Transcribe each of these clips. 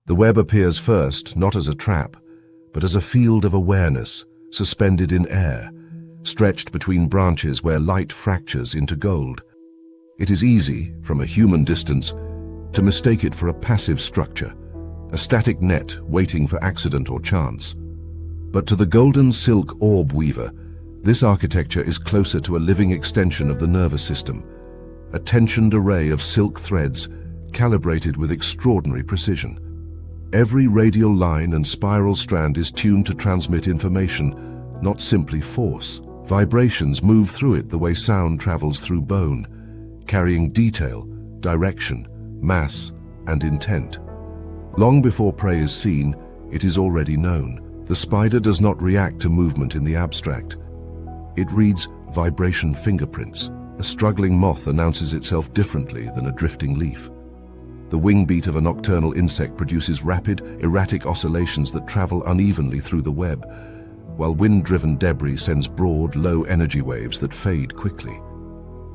The web appears first not as a trap, but as a field of awareness, suspended in air, stretched between branches where light fractures into gold. It is easy, from a human distance, to mistake it for a passive structure, a static net waiting for accident or chance. But to the golden silk orb weaver, this architecture is closer to a living extension of the nervous system, a tensioned array of silk threads calibrated with extraordinary precision. Every radial line and spiral strand is tuned to transmit information, not simply force. Vibrations move through it the way sound travels through bone, carrying detail, direction, mass, and intent. Long before prey is seen, it is already known. The spider does not react to movement in the abstract. It reads vibration fingerprints. A struggling moth announces itself differently than a drifting leaf. The wing beat of a nocturnal insect produces rapid, erratic oscillations that travel unevenly through the web, while wind-driven debris sends broad, low-energy waves that fade quickly.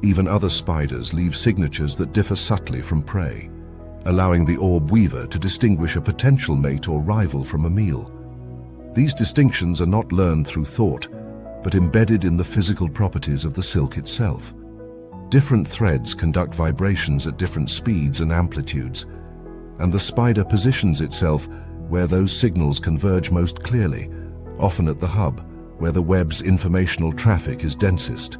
Even other spiders leave signatures that differ subtly from prey, allowing the orb weaver to distinguish a potential mate or rival from a meal. These distinctions are not learned through thought, but embedded in the physical properties of the silk itself. Different threads conduct vibrations at different speeds and amplitudes, and the spider positions itself where those signals converge most clearly, often at the hub, where the web's informational traffic is densest.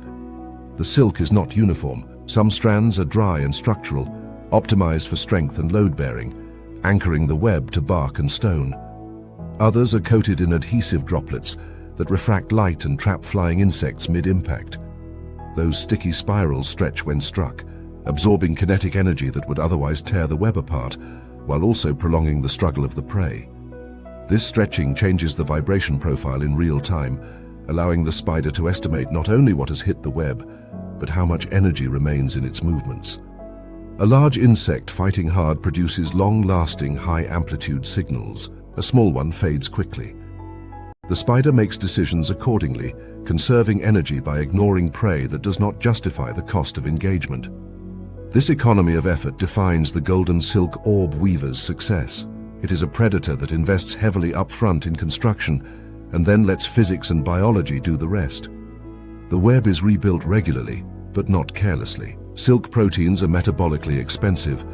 The silk is not uniform. Some strands are dry and structural, optimized for strength and load-bearing, anchoring the web to bark and stone. Others are coated in adhesive droplets that refract light and trap flying insects mid-impact. Those sticky spirals stretch when struck, absorbing kinetic energy that would otherwise tear the web apart, while also prolonging the struggle of the prey. This stretching changes the vibration profile in real time, allowing the spider to estimate not only what has hit the web, but how much energy remains in its movements. A large insect fighting hard produces long-lasting, high-amplitude signals. A small one fades quickly. The spider makes decisions accordingly, conserving energy by ignoring prey that does not justify the cost of engagement. This economy of effort defines the golden silk orb weaver's success. It is a predator that invests heavily upfront in construction and then lets physics and biology do the rest. The web is rebuilt regularly, but not carelessly. Silk proteins are metabolically expensive,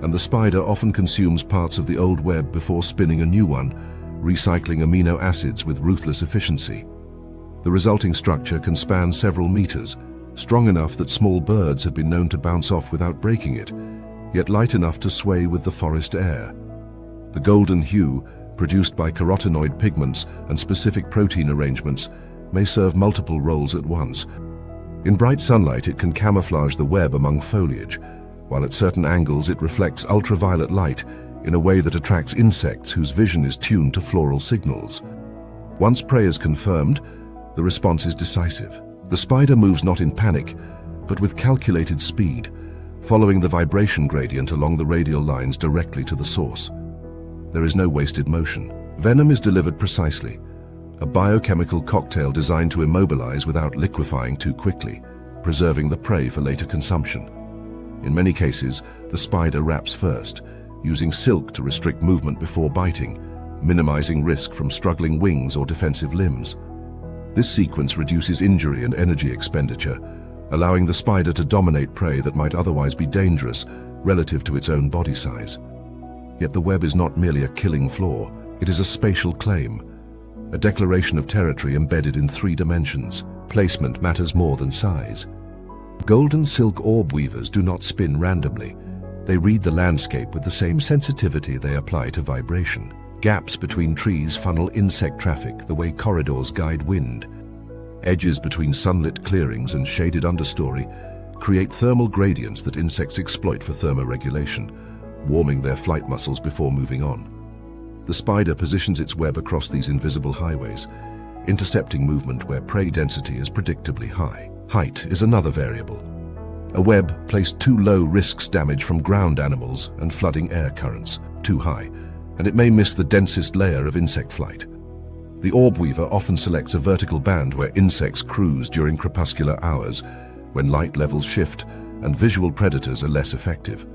and the spider often consumes parts of the old web before spinning a new one, recycling amino acids with ruthless efficiency. The resulting structure can span several meters, strong enough that small birds have been known to bounce off without breaking it, yet light enough to sway with the forest air. The golden hue, produced by carotenoid pigments and specific protein arrangements, may serve multiple roles at once. In bright sunlight, it can camouflage the web among foliage, while at certain angles it reflects ultraviolet light in a way that attracts insects whose vision is tuned to floral signals. Once prey is confirmed, the response is decisive. The spider moves not in panic, but with calculated speed, following the vibration gradient along the radial lines directly to the source. There is no wasted motion. Venom is delivered precisely, a biochemical cocktail designed to immobilize without liquefying too quickly, preserving the prey for later consumption. In many cases, the spider wraps first, using silk to restrict movement before biting, minimizing risk from struggling wings or defensive limbs. This sequence reduces injury and energy expenditure, allowing the spider to dominate prey that might otherwise be dangerous relative to its own body size. Yet the web is not merely a killing flaw, it is a spatial claim, a declaration of territory embedded in 3 dimensions. Placement matters more than size. Golden silk orb weavers do not spin randomly. They read the landscape with the same sensitivity they apply to vibration. Gaps between trees funnel insect traffic the way corridors guide wind. Edges between sunlit clearings and shaded understory create thermal gradients that insects exploit for thermoregulation, warming their flight muscles before moving on. The spider positions its web across these invisible highways, intercepting movement where prey density is predictably high. Height is another variable. A web placed too low risks damage from ground animals and flooding air currents. Too high, and it may miss the densest layer of insect flight. The orb weaver often selects a vertical band where insects cruise during crepuscular hours, when light levels shift and visual predators are less effective.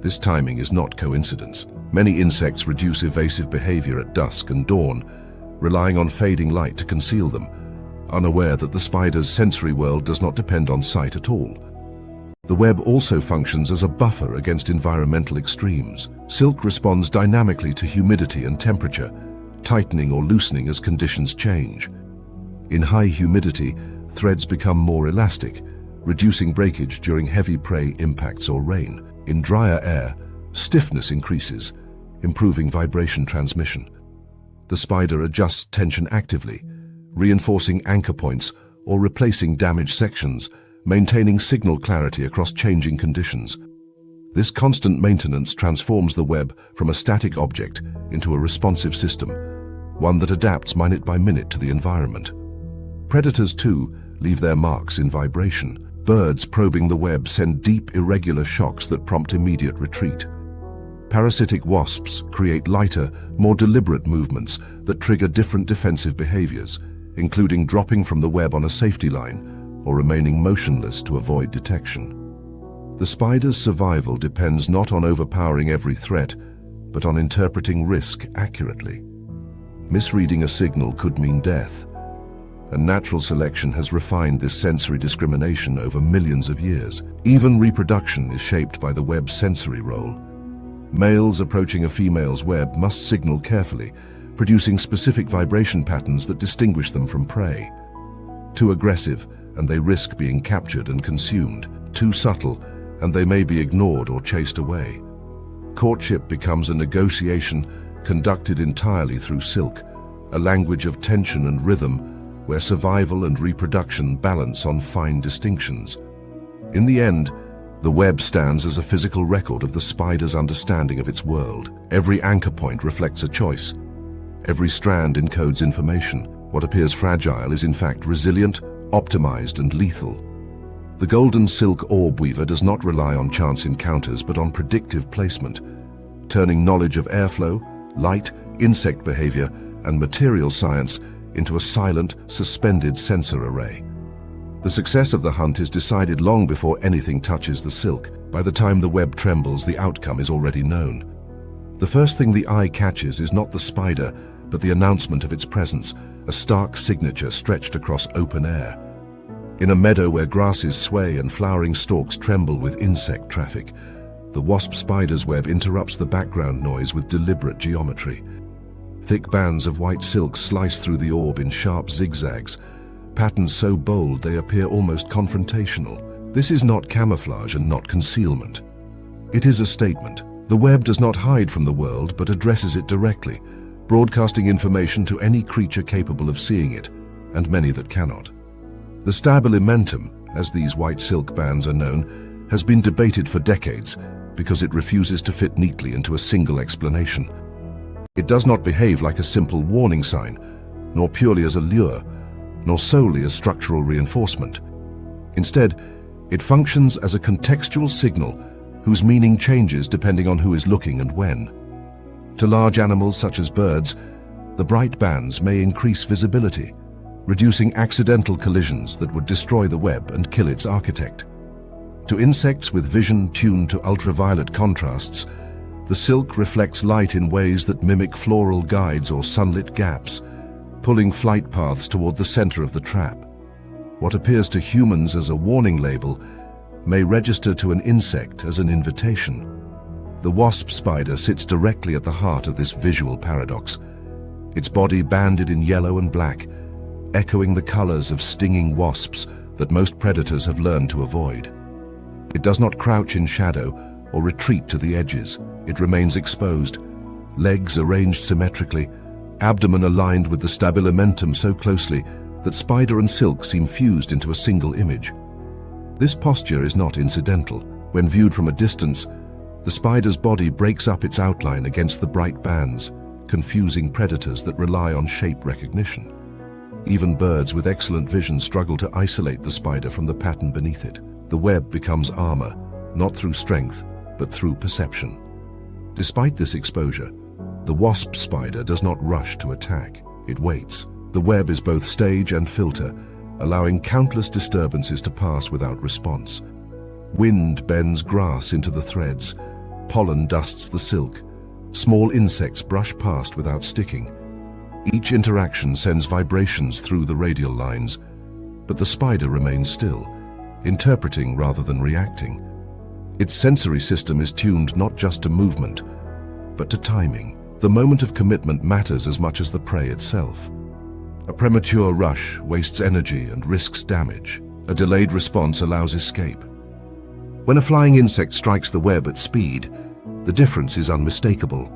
This timing is not coincidence. Many insects reduce evasive behavior at dusk and dawn, relying on fading light to conceal them, unaware that the spider's sensory world does not depend on sight at all. The web also functions as a buffer against environmental extremes. Silk responds dynamically to humidity and temperature, tightening or loosening as conditions change. In high humidity, threads become more elastic, reducing breakage during heavy prey impacts or rain. In drier air, stiffness increases, improving vibration transmission. The spider adjusts tension actively, reinforcing anchor points or replacing damaged sections, maintaining signal clarity across changing conditions. This constant maintenance transforms the web from a static object into a responsive system, one that adapts minute by minute to the environment. Predators, too, leave their marks in vibration. Birds probing the web send deep, irregular shocks that prompt immediate retreat. Parasitic wasps create lighter, more deliberate movements that trigger different defensive behaviors, including dropping from the web on a safety line or remaining motionless to avoid detection. The spider's survival depends not on overpowering every threat, but on interpreting risk accurately. Misreading a signal could mean death, and natural selection has refined this sensory discrimination over millions of years. Even reproduction is shaped by the web's sensory role. Males approaching a female's web must signal carefully, producing specific vibration patterns that distinguish them from prey. Too aggressive, and they risk being captured and consumed. Too subtle, and they may be ignored or chased away. Courtship becomes a negotiation conducted entirely through silk, a language of tension and rhythm where survival and reproduction balance on fine distinctions. In the end, the web stands as a physical record of the spider's understanding of its world. Every anchor point reflects a choice. Every strand encodes information. What appears fragile is in fact resilient, optimized, and lethal. The golden silk orb weaver does not rely on chance encounters but on predictive placement, turning knowledge of airflow, light, insect behavior, and material science into a silent, suspended sensor array. The success of the hunt is decided long before anything touches the silk. By the time the web trembles, the outcome is already known. The first thing the eye catches is not the spider, but the announcement of its presence, a stark signature stretched across open air. In a meadow where grasses sway and flowering stalks tremble with insect traffic, the wasp spider's web interrupts the background noise with deliberate geometry. Thick bands of white silk slice through the orb in sharp zigzags, patterns so bold they appear almost confrontational. This is not camouflage and not concealment. It is a statement. The web does not hide from the world but addresses it directly, broadcasting information to any creature capable of seeing it, and many that cannot. The stabilimentum, as these white silk bands are known, has been debated for decades because it refuses to fit neatly into a single explanation. It does not behave like a simple warning sign, nor purely as a lure, nor solely as structural reinforcement. Instead, it functions as a contextual signal whose meaning changes depending on who is looking and when. To large animals such as birds, the bright bands may increase visibility, reducing accidental collisions that would destroy the web and kill its architect. To insects with vision tuned to ultraviolet contrasts, the silk reflects light in ways that mimic floral guides or sunlit gaps, pulling flight paths toward the center of the trap. What appears to humans as a warning label may register to an insect as an invitation. The wasp spider sits directly at the heart of this visual paradox, its body banded in yellow and black, echoing the colors of stinging wasps that most predators have learned to avoid. It does not crouch in shadow or retreat to the edges. It remains exposed, legs arranged symmetrically, abdomen aligned with the stabilimentum so closely that spider and silk seem fused into a single image. This posture is not incidental. When viewed from a distance, the spider's body breaks up its outline against the bright bands, confusing predators that rely on shape recognition. Even birds with excellent vision struggle to isolate the spider from the pattern beneath it. The web becomes armor, not through strength, but through perception. Despite this exposure, the wasp spider does not rush to attack. It waits. The web is both stage and filter, allowing countless disturbances to pass without response. Wind bends grass into the threads, Pollen dusts the silk. Small insects brush past without sticking. Each interaction sends vibrations through the radial lines, but the spider remains still, interpreting rather than reacting. Its sensory system is tuned not just to movement, but to timing. The moment of commitment matters as much as the prey itself. A premature rush wastes energy and risks damage. A delayed response allows escape. When a flying insect strikes the web at speed, the difference is unmistakable.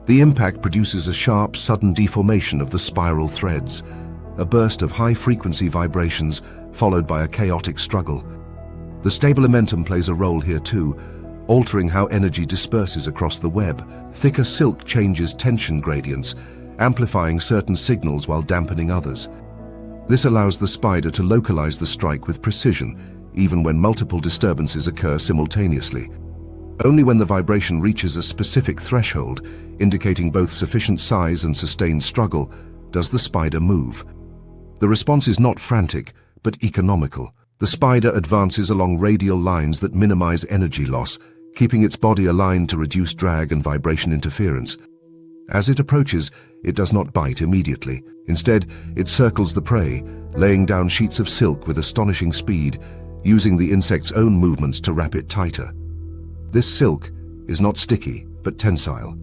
The impact produces a sharp, sudden deformation of the spiral threads, a burst of high-frequency vibrations followed by a chaotic struggle. The stable momentum plays a role here too, altering how energy disperses across the web. Thicker silk changes tension gradients, amplifying certain signals while dampening others. This allows the spider to localize the strike with precision, even when multiple disturbances occur simultaneously. Only when the vibration reaches a specific threshold, indicating both sufficient size and sustained struggle, does the spider move. The response is not frantic, but economical. The spider advances along radial lines that minimize energy loss, keeping its body aligned to reduce drag and vibration interference. As it approaches, it does not bite immediately. Instead, it circles the prey, laying down sheets of silk with astonishing speed, using the insect's own movements to wrap it tighter. This silk is not sticky, but tensile,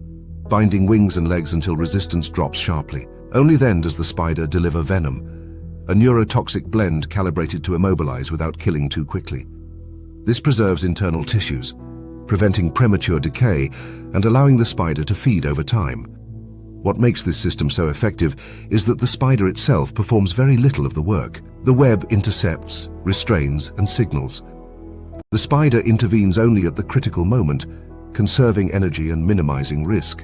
binding wings and legs until resistance drops sharply. Only then does the spider deliver venom, a neurotoxic blend calibrated to immobilize without killing too quickly. This preserves internal tissues, preventing premature decay and allowing the spider to feed over time. What makes this system so effective is that the spider itself performs very little of the work. The web intercepts, restrains, and signals. The spider intervenes only at the critical moment, conserving energy and minimizing risk.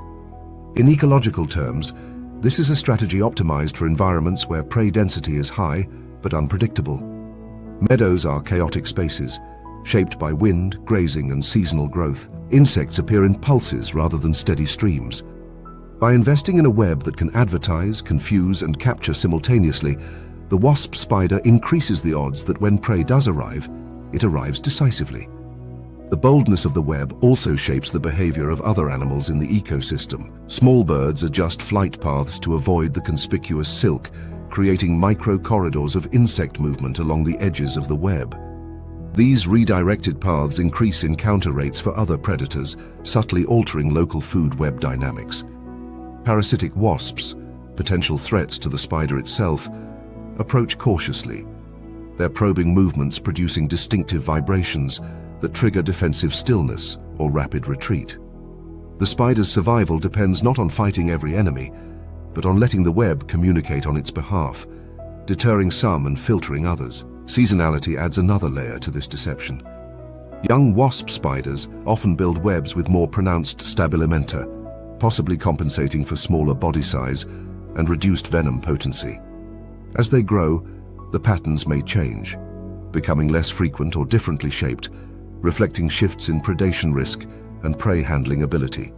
In ecological terms, this is a strategy optimized for environments where prey density is high but unpredictable. Meadows are chaotic spaces, shaped by wind, grazing, and seasonal growth. Insects appear in pulses rather than steady streams. By investing in a web that can advertise, confuse, and capture simultaneously, the wasp spider increases the odds that when prey does arrive, it arrives decisively. The boldness of the web also shapes the behavior of other animals in the ecosystem. Small birds adjust flight paths to avoid the conspicuous silk, creating micro-corridors of insect movement along the edges of the web. These redirected paths increase encounter rates for other predators, subtly altering local food web dynamics. Parasitic wasps, potential threats to the spider itself, approach cautiously, their probing movements producing distinctive vibrations that trigger defensive stillness or rapid retreat. The spider's survival depends not on fighting every enemy, but on letting the web communicate on its behalf, deterring some and filtering others. Seasonality adds another layer to this deception. Young wasp spiders often build webs with more pronounced stabilimenta, possibly compensating for smaller body size and reduced venom potency. As they grow, the patterns may change, becoming less frequent or differently shaped, reflecting shifts in predation risk and prey handling ability.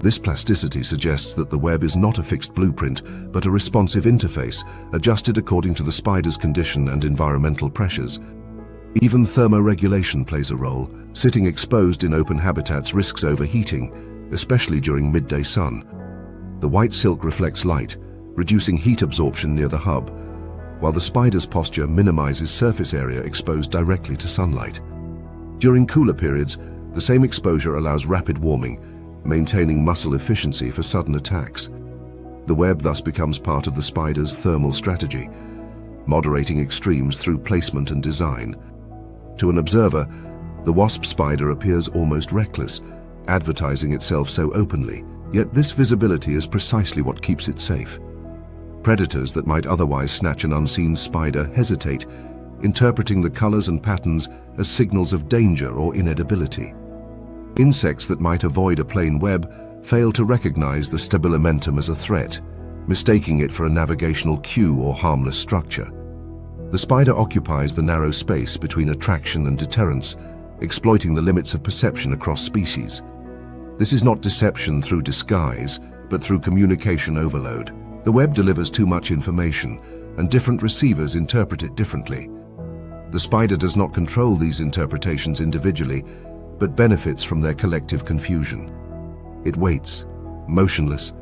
This plasticity suggests that the web is not a fixed blueprint, but a responsive interface, adjusted according to the spider's condition and environmental pressures. Even thermoregulation plays a role. Sitting exposed in open habitats risks overheating, especially during midday sun. The white silk reflects light, reducing heat absorption near the hub, while the spider's posture minimizes surface area exposed directly to sunlight. During cooler periods, the same exposure allows rapid warming, maintaining muscle efficiency for sudden attacks. The web thus becomes part of the spider's thermal strategy, moderating extremes through placement and design. To an observer, the wasp spider appears almost reckless, advertising itself so openly, yet this visibility is precisely what keeps it safe. Predators that might otherwise snatch an unseen spider hesitate, interpreting the colors and patterns as signals of danger or inedibility. Insects that might avoid a plain web fail to recognize the stabilimentum as a threat, mistaking it for a navigational cue or harmless structure. The spider occupies the narrow space between attraction and deterrence, exploiting the limits of perception across species. This is not deception through disguise, but through communication overload. The web delivers too much information, and different receivers interpret it differently. The spider does not control these interpretations individually, but benefits from their collective confusion. It waits, motionless,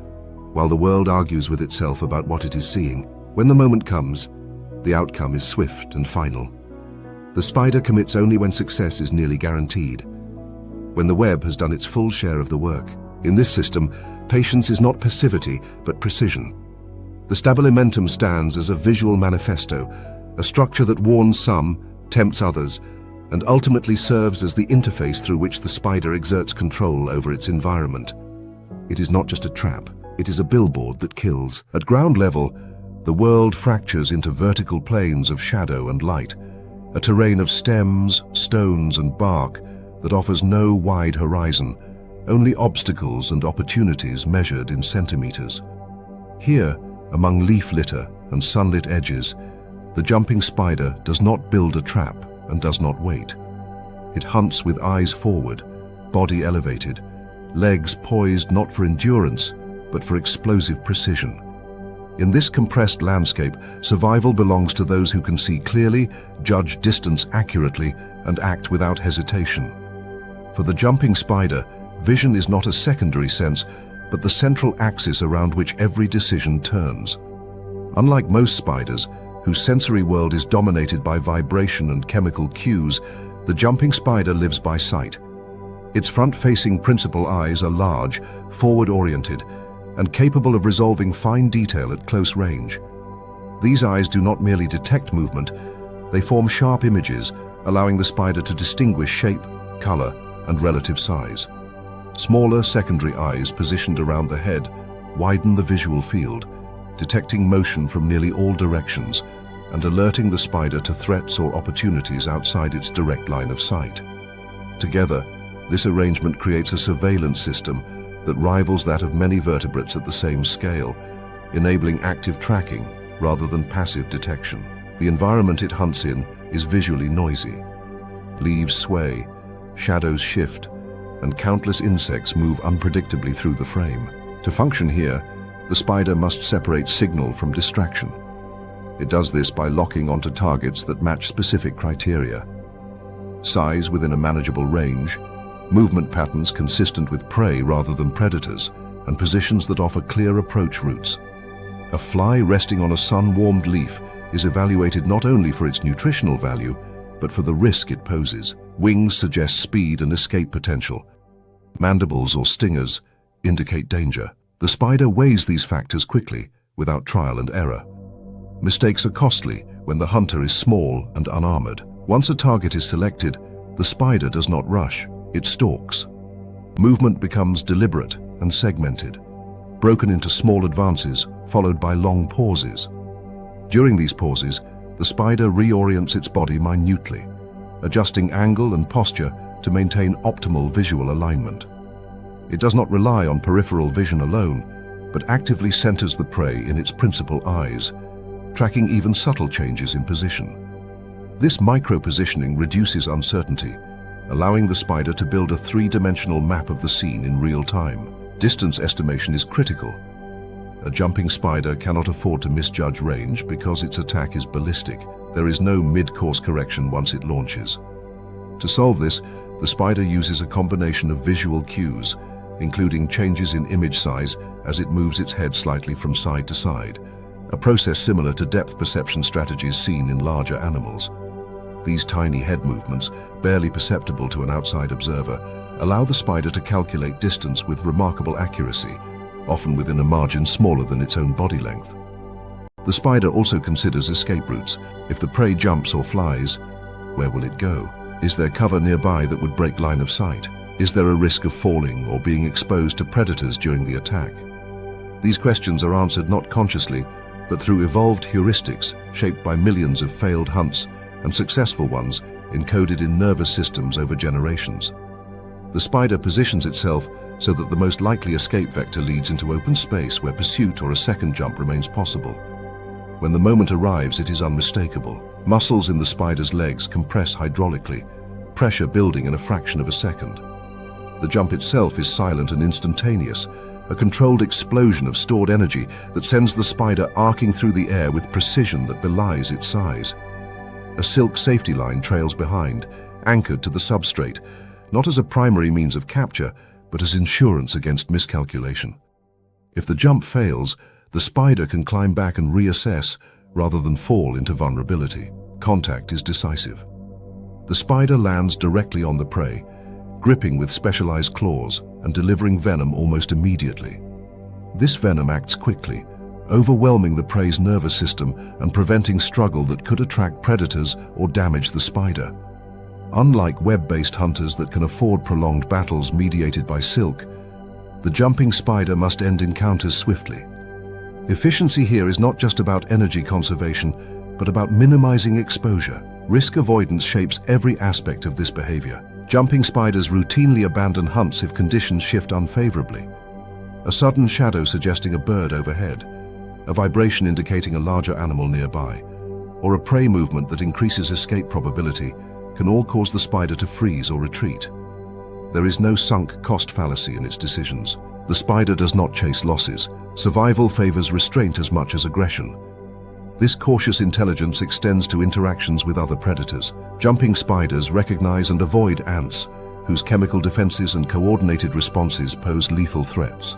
while the world argues with itself about what it is seeing. When the moment comes, the outcome is swift and final. The spider commits only when success is nearly guaranteed, when the web has done its full share of the work. In this system, patience is not passivity, but precision. The stabilimentum stands as a visual manifesto, a structure that warns some, tempts others, and ultimately serves as the interface through which the spider exerts control over its environment. It is not just a trap, it is a billboard that kills. At ground level, the world fractures into vertical planes of shadow and light, a terrain of stems, stones, and bark that offers no wide horizon, only obstacles and opportunities measured in centimeters. Here, among leaf litter and sunlit edges, the jumping spider does not build a trap and does not wait. It hunts with eyes forward, body elevated, legs poised not for endurance, but for explosive precision. In this compressed landscape, survival belongs to those who can see clearly, judge distance accurately, and act without hesitation. For the jumping spider, vision is not a secondary sense, but the central axis around which every decision turns. Unlike most spiders, whose sensory world is dominated by vibration and chemical cues, the jumping spider lives by sight. Its front-facing principal eyes are large, forward-oriented, and capable of resolving fine detail at close range. These eyes do not merely detect movement, they form sharp images, allowing the spider to distinguish shape, color, and relative size. Smaller secondary eyes positioned around the head widen the visual field, detecting motion from nearly all directions and alerting the spider to threats or opportunities outside its direct line of sight. Together, this arrangement creates a surveillance system that rivals that of many vertebrates at the same scale, enabling active tracking rather than passive detection. The environment it hunts in is visually noisy. Leaves sway, shadows shift, and countless insects move unpredictably through the frame. To function here, the spider must separate signal from distraction. It does this by locking onto targets that match specific criteria: size within a manageable range, movement patterns consistent with prey rather than predators, and positions that offer clear approach routes. A fly resting on a sun-warmed leaf is evaluated not only for its nutritional value, but for the risk it poses. Wings suggest speed and escape potential. Mandibles or stingers indicate danger. The spider weighs these factors quickly, without trial and error. Mistakes are costly when the hunter is small and unarmored. Once a target is selected, the spider does not rush, it stalks. Movement becomes deliberate and segmented, broken into small advances followed by long pauses. During these pauses, the spider reorients its body minutely, adjusting angle and posture to maintain optimal visual alignment. It does not rely on peripheral vision alone, but actively centers the prey in its principal eyes, tracking even subtle changes in position. This micro-positioning reduces uncertainty, allowing the spider to build a three-dimensional map of the scene in real time. Distance estimation is critical. A jumping spider cannot afford to misjudge range because its attack is ballistic. There is no mid-course correction once it launches. To solve this, the spider uses a combination of visual cues, including changes in image size as it moves its head slightly from side to side, a process similar to depth perception strategies seen in larger animals. These tiny head movements, barely perceptible to an outside observer, allow the spider to calculate distance with remarkable accuracy, often within a margin smaller than its own body length. The spider also considers escape routes. If the prey jumps or flies, where will it go? Is there cover nearby that would break line of sight? Is there a risk of falling or being exposed to predators during the attack? These questions are answered not consciously, but through evolved heuristics shaped by millions of failed hunts and successful ones encoded in nervous systems over generations. The spider positions itself so that the most likely escape vector leads into open space where pursuit or a second jump remains possible. When the moment arrives, it is unmistakable. Muscles in the spider's legs compress hydraulically, pressure building in a fraction of a second. The jump itself is silent and instantaneous, a controlled explosion of stored energy that sends the spider arcing through the air with precision that belies its size. A silk safety line trails behind, anchored to the substrate, not as a primary means of capture, but as insurance against miscalculation. If the jump fails, the spider can climb back and reassess rather than fall into vulnerability. Contact is decisive. The spider lands directly on the prey, gripping with specialized claws and delivering venom almost immediately. This venom acts quickly, overwhelming the prey's nervous system and preventing struggle that could attract predators or damage the spider. Unlike web-based hunters that can afford prolonged battles mediated by silk, the jumping spider must end encounters swiftly. Efficiency here is not just about energy conservation, but about minimizing exposure. Risk avoidance shapes every aspect of this behavior. Jumping spiders routinely abandon hunts if conditions shift unfavorably. A sudden shadow suggesting a bird overhead, a vibration indicating a larger animal nearby, or a prey movement that increases escape probability can all cause the spider to freeze or retreat. There is no sunk cost fallacy in its decisions. The spider does not chase losses. Survival favors restraint as much as aggression. This cautious intelligence extends to interactions with other predators. Jumping spiders recognize and avoid ants, whose chemical defenses and coordinated responses pose lethal threats.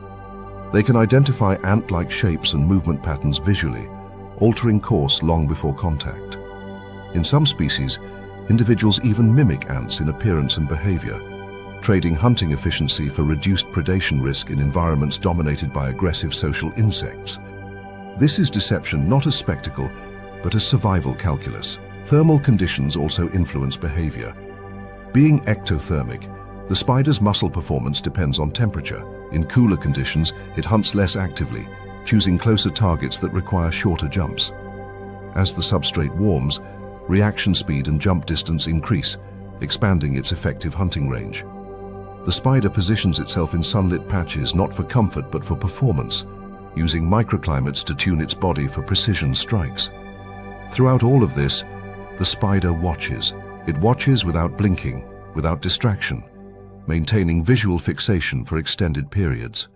They can identify ant-like shapes and movement patterns visually, altering course long before contact. In some species, individuals even mimic ants in appearance and behavior, trading hunting efficiency for reduced predation risk in environments dominated by aggressive social insects. This is deception not as spectacle, but as survival calculus. Thermal conditions also influence behavior. Being ectothermic, the spider's muscle performance depends on temperature. In cooler conditions, it hunts less actively, choosing closer targets that require shorter jumps. As the substrate warms, reaction speed and jump distance increase, expanding its effective hunting range. The spider positions itself in sunlit patches not for comfort but for performance, using microclimates to tune its body for precision strikes. Throughout all of this, the spider watches. It watches without blinking, without distraction, maintaining visual fixation for extended periods.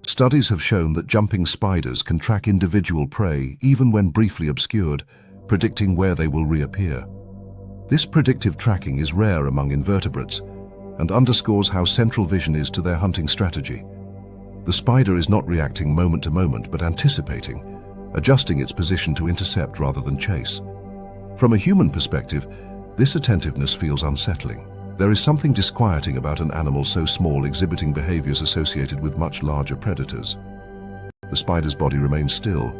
Studies have shown that jumping spiders can track individual prey even when briefly obscured, predicting where they will reappear. This predictive tracking is rare among invertebrates and underscores how central vision is to their hunting strategy. The spider is not reacting moment to moment but anticipating, adjusting its position to intercept rather than chase. From a human perspective, this attentiveness feels unsettling. There is something disquieting about an animal so small exhibiting behaviors associated with much larger predators. The spider's body remains still,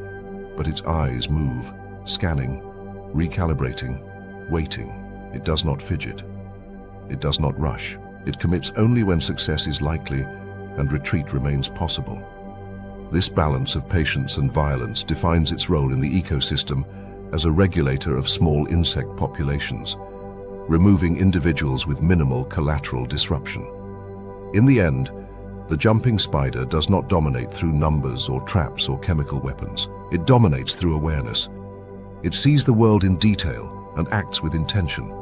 but its eyes move, scanning, recalibrating, waiting. It does not fidget. It does not rush. It commits only when success is likely and retreat remains possible. This balance of patience and violence defines its role in the ecosystem as a regulator of small insect populations, removing individuals with minimal collateral disruption. In the end, the jumping spider does not dominate through numbers or traps or chemical weapons. It dominates through awareness. It sees the world in detail and acts with intention,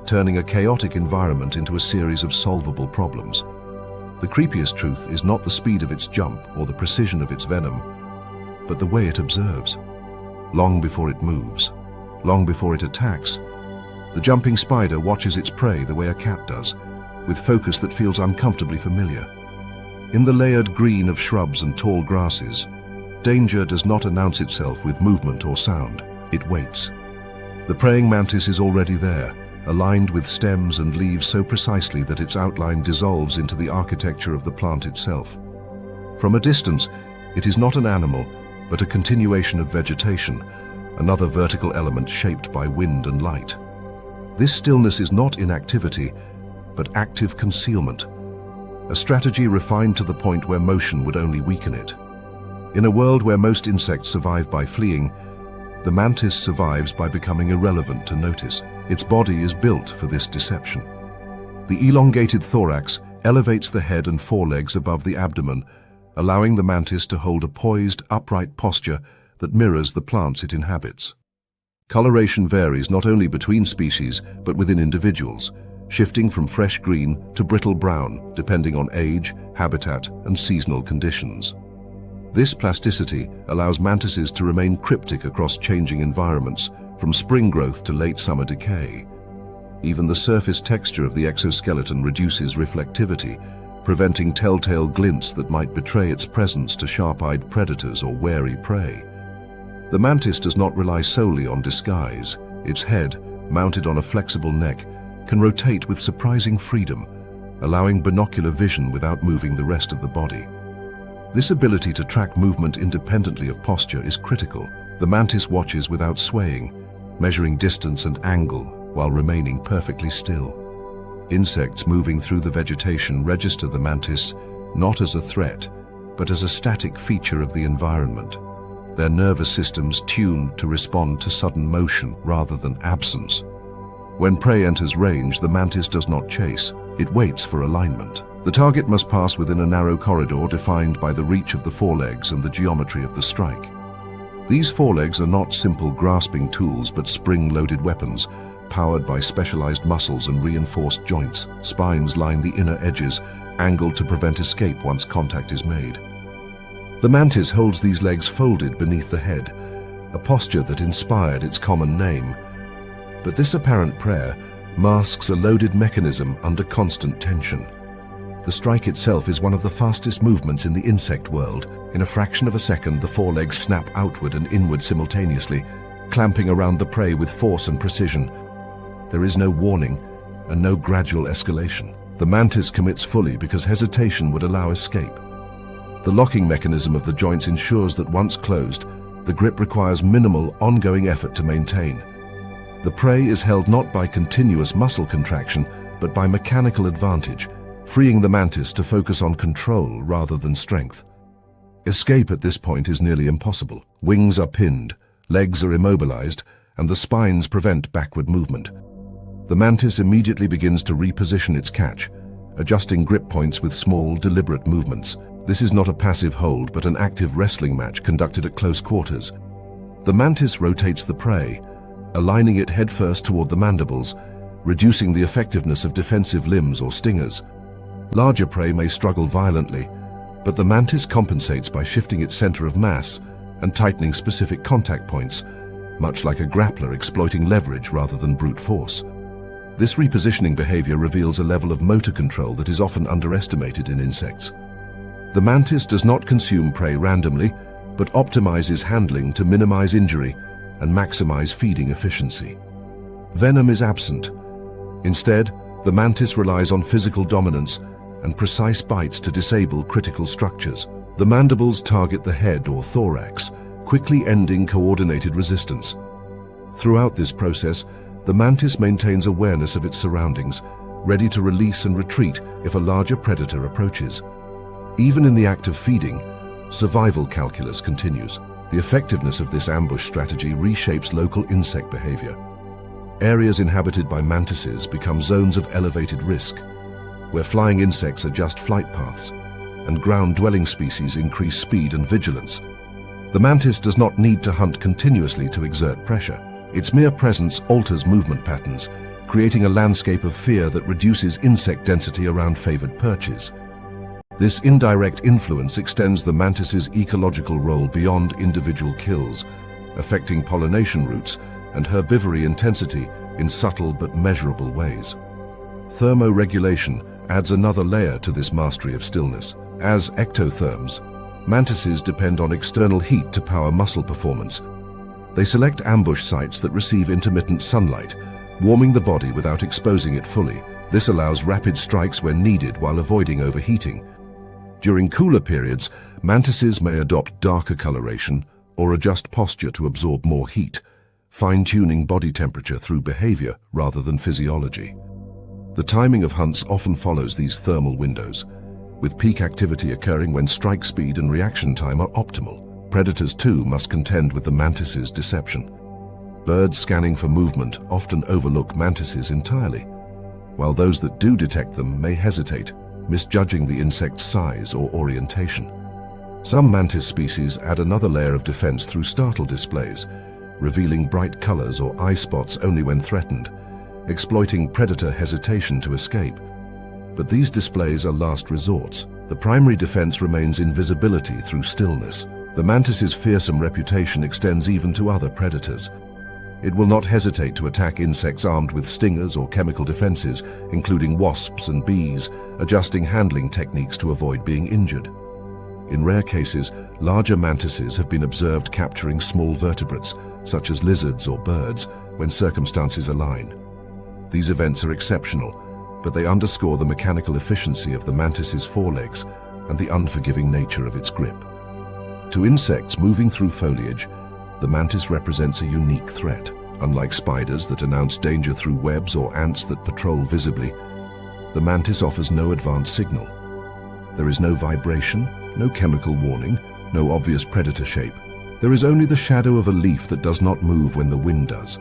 turning a chaotic environment into a series of solvable problems. The creepiest truth is not the speed of its jump or the precision of its venom, but the way it observes. Long before it moves, long before it attacks, the jumping spider watches its prey the way a cat does, with focus that feels uncomfortably familiar. In the layered green of shrubs and tall grasses, danger does not announce itself with movement or sound. It waits. The praying mantis is already there, aligned with stems and leaves so precisely that its outline dissolves into the architecture of the plant itself. From a distance, it is not an animal, but a continuation of vegetation, another vertical element shaped by wind and light. This stillness is not inactivity, but active concealment, a strategy refined to the point where motion would only weaken it. In a world where most insects survive by fleeing, the mantis survives by becoming irrelevant to notice. Its body is built for this deception. The elongated thorax elevates the head and forelegs above the abdomen, allowing the mantis to hold a poised, upright posture that mirrors the plants it inhabits. Coloration varies not only between species, but within individuals, shifting from fresh green to brittle brown, depending on age, habitat, and seasonal conditions. This plasticity allows mantises to remain cryptic across changing environments, from spring growth to late summer decay. Even the surface texture of the exoskeleton reduces reflectivity, preventing telltale glints that might betray its presence to sharp-eyed predators or wary prey. The mantis does not rely solely on disguise. Its head, mounted on a flexible neck, can rotate with surprising freedom, allowing binocular vision without moving the rest of the body. This ability to track movement independently of posture is critical. The mantis watches without swaying, measuring distance and angle while remaining perfectly still. Insects moving through the vegetation register the mantis not as a threat, but as a static feature of the environment. Their nervous systems tuned to respond to sudden motion rather than absence. When prey enters range, the mantis does not chase. It waits for alignment. The target must pass within a narrow corridor defined by the reach of the forelegs and the geometry of the strike. These forelegs are not simple grasping tools but spring-loaded weapons, powered by specialized muscles and reinforced joints. Spines line the inner edges, angled to prevent escape once contact is made. The mantis holds these legs folded beneath the head, a posture that inspired its common name. But this apparent prayer masks a loaded mechanism under constant tension. The strike itself is one of the fastest movements in the insect world. In a fraction of a second, the forelegs snap outward and inward simultaneously, clamping around the prey with force and precision. There is no warning and no gradual escalation. The mantis commits fully because hesitation would allow escape. The locking mechanism of the joints ensures that once closed, the grip requires minimal, ongoing effort to maintain. The prey is held not by continuous muscle contraction, but by mechanical advantage, freeing the mantis to focus on control rather than strength. Escape at this point is nearly impossible. Wings are pinned, legs are immobilized, and the spines prevent backward movement. The mantis immediately begins to reposition its catch, adjusting grip points with small, deliberate movements. This is not a passive hold, but an active wrestling match conducted at close quarters. The mantis rotates the prey, aligning it headfirst toward the mandibles, reducing the effectiveness of defensive limbs or stingers. Larger prey may struggle violently, but the mantis compensates by shifting its center of mass and tightening specific contact points, much like a grappler exploiting leverage rather than brute force. This repositioning behavior reveals a level of motor control that is often underestimated in insects. The mantis does not consume prey randomly, but optimizes handling to minimize injury and maximize feeding efficiency. Venom is absent. Instead, the mantis relies on physical dominance and precise bites to disable critical structures. The mandibles target the head or thorax, quickly ending coordinated resistance. Throughout this process, the mantis maintains awareness of its surroundings, ready to release and retreat if a larger predator approaches. Even in the act of feeding, survival calculus continues. The effectiveness of this ambush strategy reshapes local insect behavior. Areas inhabited by mantises become zones of elevated risk, where flying insects adjust flight paths, and ground-dwelling species increase speed and vigilance. The mantis does not need to hunt continuously to exert pressure. Its mere presence alters movement patterns, creating a landscape of fear that reduces insect density around favored perches. This indirect influence extends the mantis's ecological role beyond individual kills, affecting pollination routes and herbivory intensity in subtle but measurable ways. Thermoregulation adds another layer to this mastery of stillness. As ectotherms, mantises depend on external heat to power muscle performance. They select ambush sites that receive intermittent sunlight, warming the body without exposing it fully. This allows rapid strikes when needed while avoiding overheating. During cooler periods, mantises may adopt darker coloration or adjust posture to absorb more heat, fine-tuning body temperature through behavior rather than physiology. The timing of hunts often follows these thermal windows, with peak activity occurring when strike speed and reaction time are optimal. Predators, too, must contend with the mantis's deception. Birds scanning for movement often overlook mantises entirely, while those that do detect them may hesitate, misjudging the insect's size or orientation. Some mantis species add another layer of defense through startle displays, revealing bright colors or eye spots only when threatened, exploiting predator hesitation to escape. But these displays are last resorts. The primary defense remains invisibility through stillness. The mantis's fearsome reputation extends even to other predators. It will not hesitate to attack insects armed with stingers or chemical defenses, including wasps and bees, adjusting handling techniques to avoid being injured. In rare cases, larger mantises have been observed capturing small vertebrates, such as lizards or birds, when circumstances align. These events are exceptional, but they underscore the mechanical efficiency of the mantis's forelegs and the unforgiving nature of its grip. To insects moving through foliage, the mantis represents a unique threat. Unlike spiders that announce danger through webs or ants that patrol visibly, the mantis offers no advanced signal. There is no vibration, no chemical warning, no obvious predator shape. There is only the shadow of a leaf that does not move when the wind does.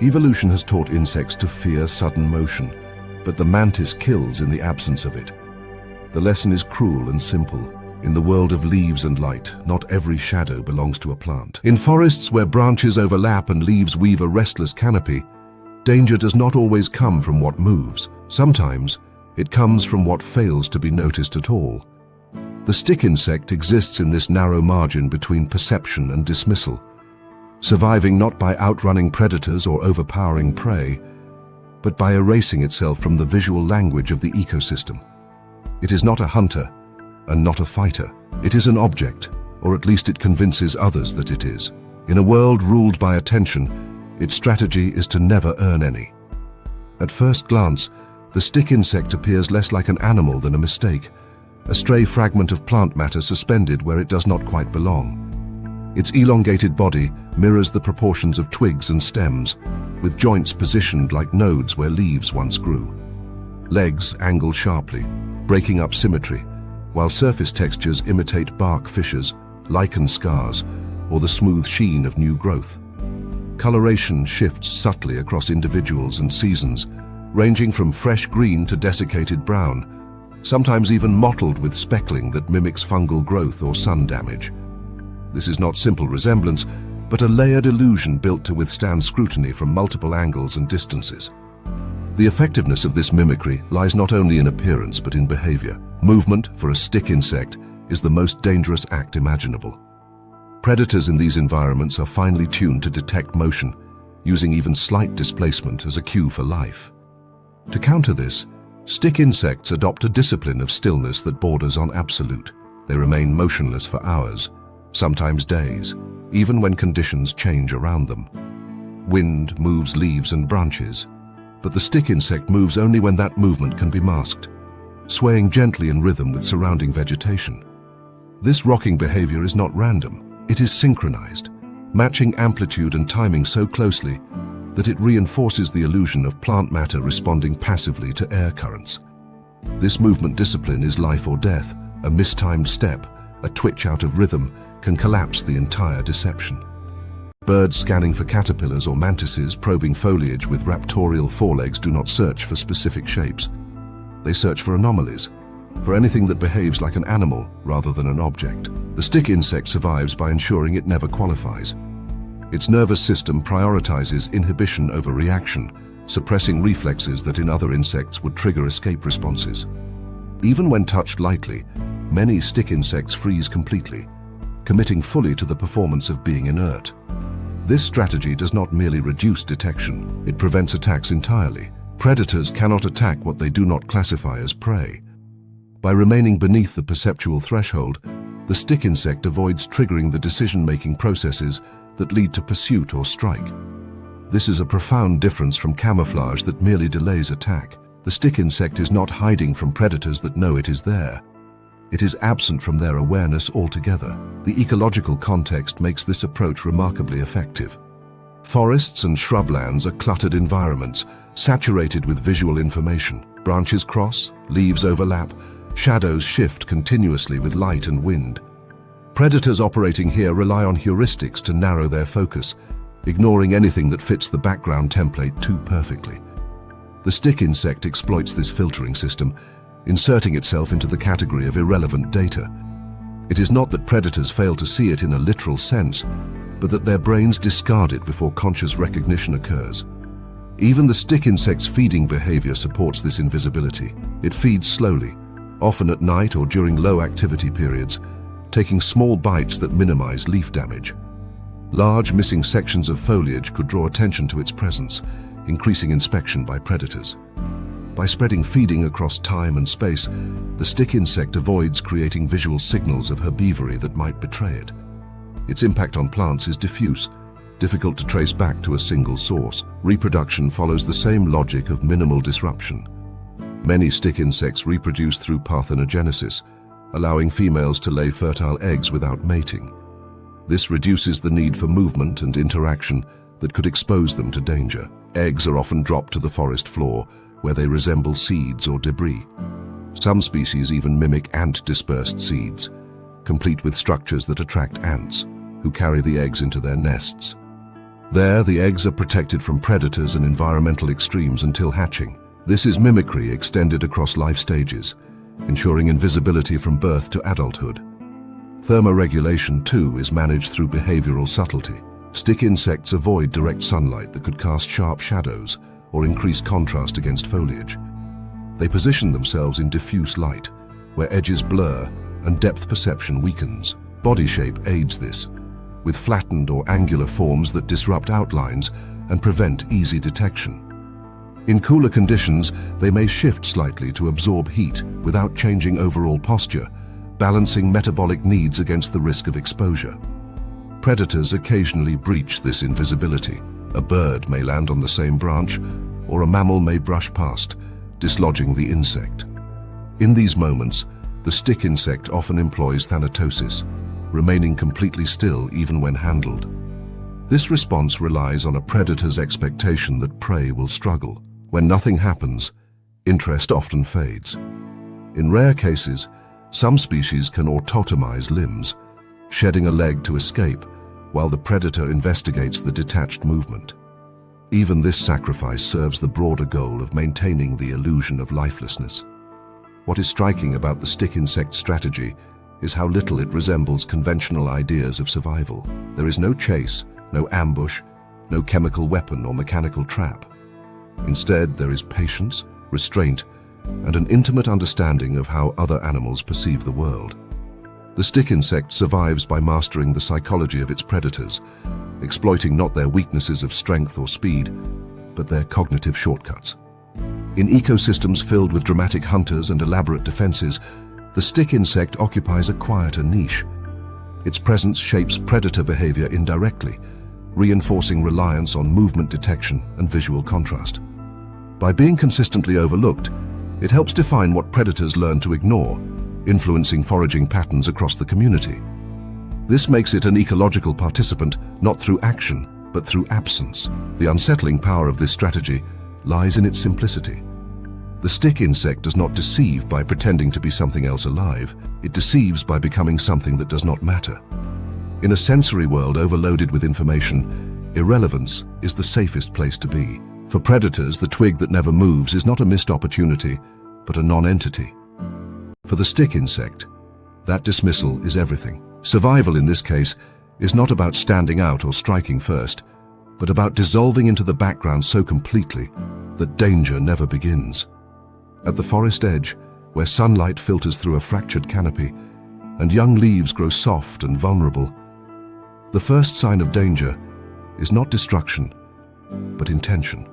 Evolution has taught insects to fear sudden motion, but the mantis kills in the absence of it. The lesson is cruel and simple. In the world of leaves and light, not every shadow belongs to a plant. In forests where branches overlap and leaves weave a restless canopy, danger does not always come from what moves. Sometimes, it comes from what fails to be noticed at all. The stick insect exists in this narrow margin between perception and dismissal, surviving not by outrunning predators or overpowering prey, but by erasing itself from the visual language of the ecosystem. It is not a hunter and not a fighter. It is an object, or at least it convinces others that it is. In a world ruled by attention, its strategy is to never earn any. At first glance, the stick insect appears less like an animal than a mistake, a stray fragment of plant matter suspended where it does not quite belong. Its elongated body mirrors the proportions of twigs and stems, with joints positioned like nodes where leaves once grew. Legs angle sharply, breaking up symmetry, while surface textures imitate bark fissures, lichen scars, or the smooth sheen of new growth. Coloration shifts subtly across individuals and seasons, ranging from fresh green to desiccated brown, sometimes even mottled with speckling that mimics fungal growth or sun damage. This is not simple resemblance, but a layered illusion built to withstand scrutiny from multiple angles and distances. The effectiveness of this mimicry lies not only in appearance but in behavior. Movement for a stick insect is the most dangerous act imaginable. Predators in these environments are finely tuned to detect motion, using even slight displacement as a cue for life. To counter this, stick insects adopt a discipline of stillness that borders on absolute. They remain motionless for hours, sometimes days, even when conditions change around them. Wind moves leaves and branches, but the stick insect moves only when that movement can be masked, swaying gently in rhythm with surrounding vegetation. This rocking behavior is not random, it is synchronized, matching amplitude and timing so closely that it reinforces the illusion of plant matter responding passively to air currents. This movement discipline is life or death. A mistimed step, a twitch out of rhythm, can collapse the entire deception. Birds scanning for caterpillars or mantises probing foliage with raptorial forelegs do not search for specific shapes. They search for anomalies, for anything that behaves like an animal rather than an object. The stick insect survives by ensuring it never qualifies. Its nervous system prioritizes inhibition over reaction, suppressing reflexes that in other insects would trigger escape responses. Even when touched lightly, many stick insects freeze completely, committing fully to the performance of being inert. This strategy does not merely reduce detection, it prevents attacks entirely. Predators cannot attack what they do not classify as prey. By remaining beneath the perceptual threshold, the stick insect avoids triggering the decision-making processes that lead to pursuit or strike. This is a profound difference from camouflage that merely delays attack. The stick insect is not hiding from predators that know it is there. It is absent from their awareness altogether. The ecological context makes this approach remarkably effective. Forests and shrublands are cluttered environments, saturated with visual information. Branches cross, leaves overlap, shadows shift continuously with light and wind. Predators operating here rely on heuristics to narrow their focus, ignoring anything that fits the background template too perfectly. The stick insect exploits this filtering system, inserting itself into the category of irrelevant data. It is not that predators fail to see it in a literal sense, but that their brains discard it before conscious recognition occurs. Even the stick insect's feeding behavior supports this invisibility. It feeds slowly, often at night or during low activity periods, taking small bites that minimize leaf damage. Large missing sections of foliage could draw attention to its presence, increasing inspection by predators. By spreading feeding across time and space, the stick insect avoids creating visual signals of herbivory that might betray it. Its impact on plants is diffuse, difficult to trace back to a single source. Reproduction follows the same logic of minimal disruption. Many stick insects reproduce through parthenogenesis, allowing females to lay fertile eggs without mating. This reduces the need for movement and interaction that could expose them to danger. Eggs are often dropped to the forest floor, where they resemble seeds or debris. Some species even mimic ant-dispersed seeds, complete with structures that attract ants, who carry the eggs into their nests. There, the eggs are protected from predators and environmental extremes until hatching. This is mimicry extended across life stages, ensuring invisibility from birth to adulthood. Thermoregulation, too, is managed through behavioral subtlety. Stick insects avoid direct sunlight that could cast sharp shadows or increase contrast against foliage. They position themselves in diffuse light, where edges blur and depth perception weakens. Body shape aids this, with flattened or angular forms that disrupt outlines and prevent easy detection. In cooler conditions, they may shift slightly to absorb heat without changing overall posture, balancing metabolic needs against the risk of exposure. Predators occasionally breach this invisibility. A bird may land on the same branch, or a mammal may brush past, dislodging the insect. In these moments, the stick insect often employs thanatosis, remaining completely still even when handled. This response relies on a predator's expectation that prey will struggle. When nothing happens, interest often fades. In rare cases, some species can autotomize limbs, shedding a leg to escape, while the predator investigates the detached movement. Even this sacrifice serves the broader goal of maintaining the illusion of lifelessness. What is striking about the stick insect strategy is how little it resembles conventional ideas of survival. There is no chase, no ambush, no chemical weapon or mechanical trap. Instead, there is patience, restraint, and an intimate understanding of how other animals perceive the world. The stick insect survives by mastering the psychology of its predators, exploiting not their weaknesses of strength or speed, but their cognitive shortcuts. In ecosystems filled with dramatic hunters and elaborate defenses, the stick insect occupies a quieter niche. Its presence shapes predator behavior indirectly, reinforcing reliance on movement detection and visual contrast. By being consistently overlooked, it helps define what predators learn to ignore, influencing foraging patterns across the community. This makes it an ecological participant not through action, but through absence. The unsettling power of this strategy lies in its simplicity. The stick insect does not deceive by pretending to be something else alive. It deceives by becoming something that does not matter. In a sensory world overloaded with information, irrelevance is the safest place to be. For predators, the twig that never moves is not a missed opportunity, but a non-entity. For the stick insect, that dismissal is everything. Survival in this case is not about standing out or striking first, but about dissolving into the background so completely that danger never begins. At the forest edge, where sunlight filters through a fractured canopy and young leaves grow soft and vulnerable, the first sign of danger is not destruction, but intention.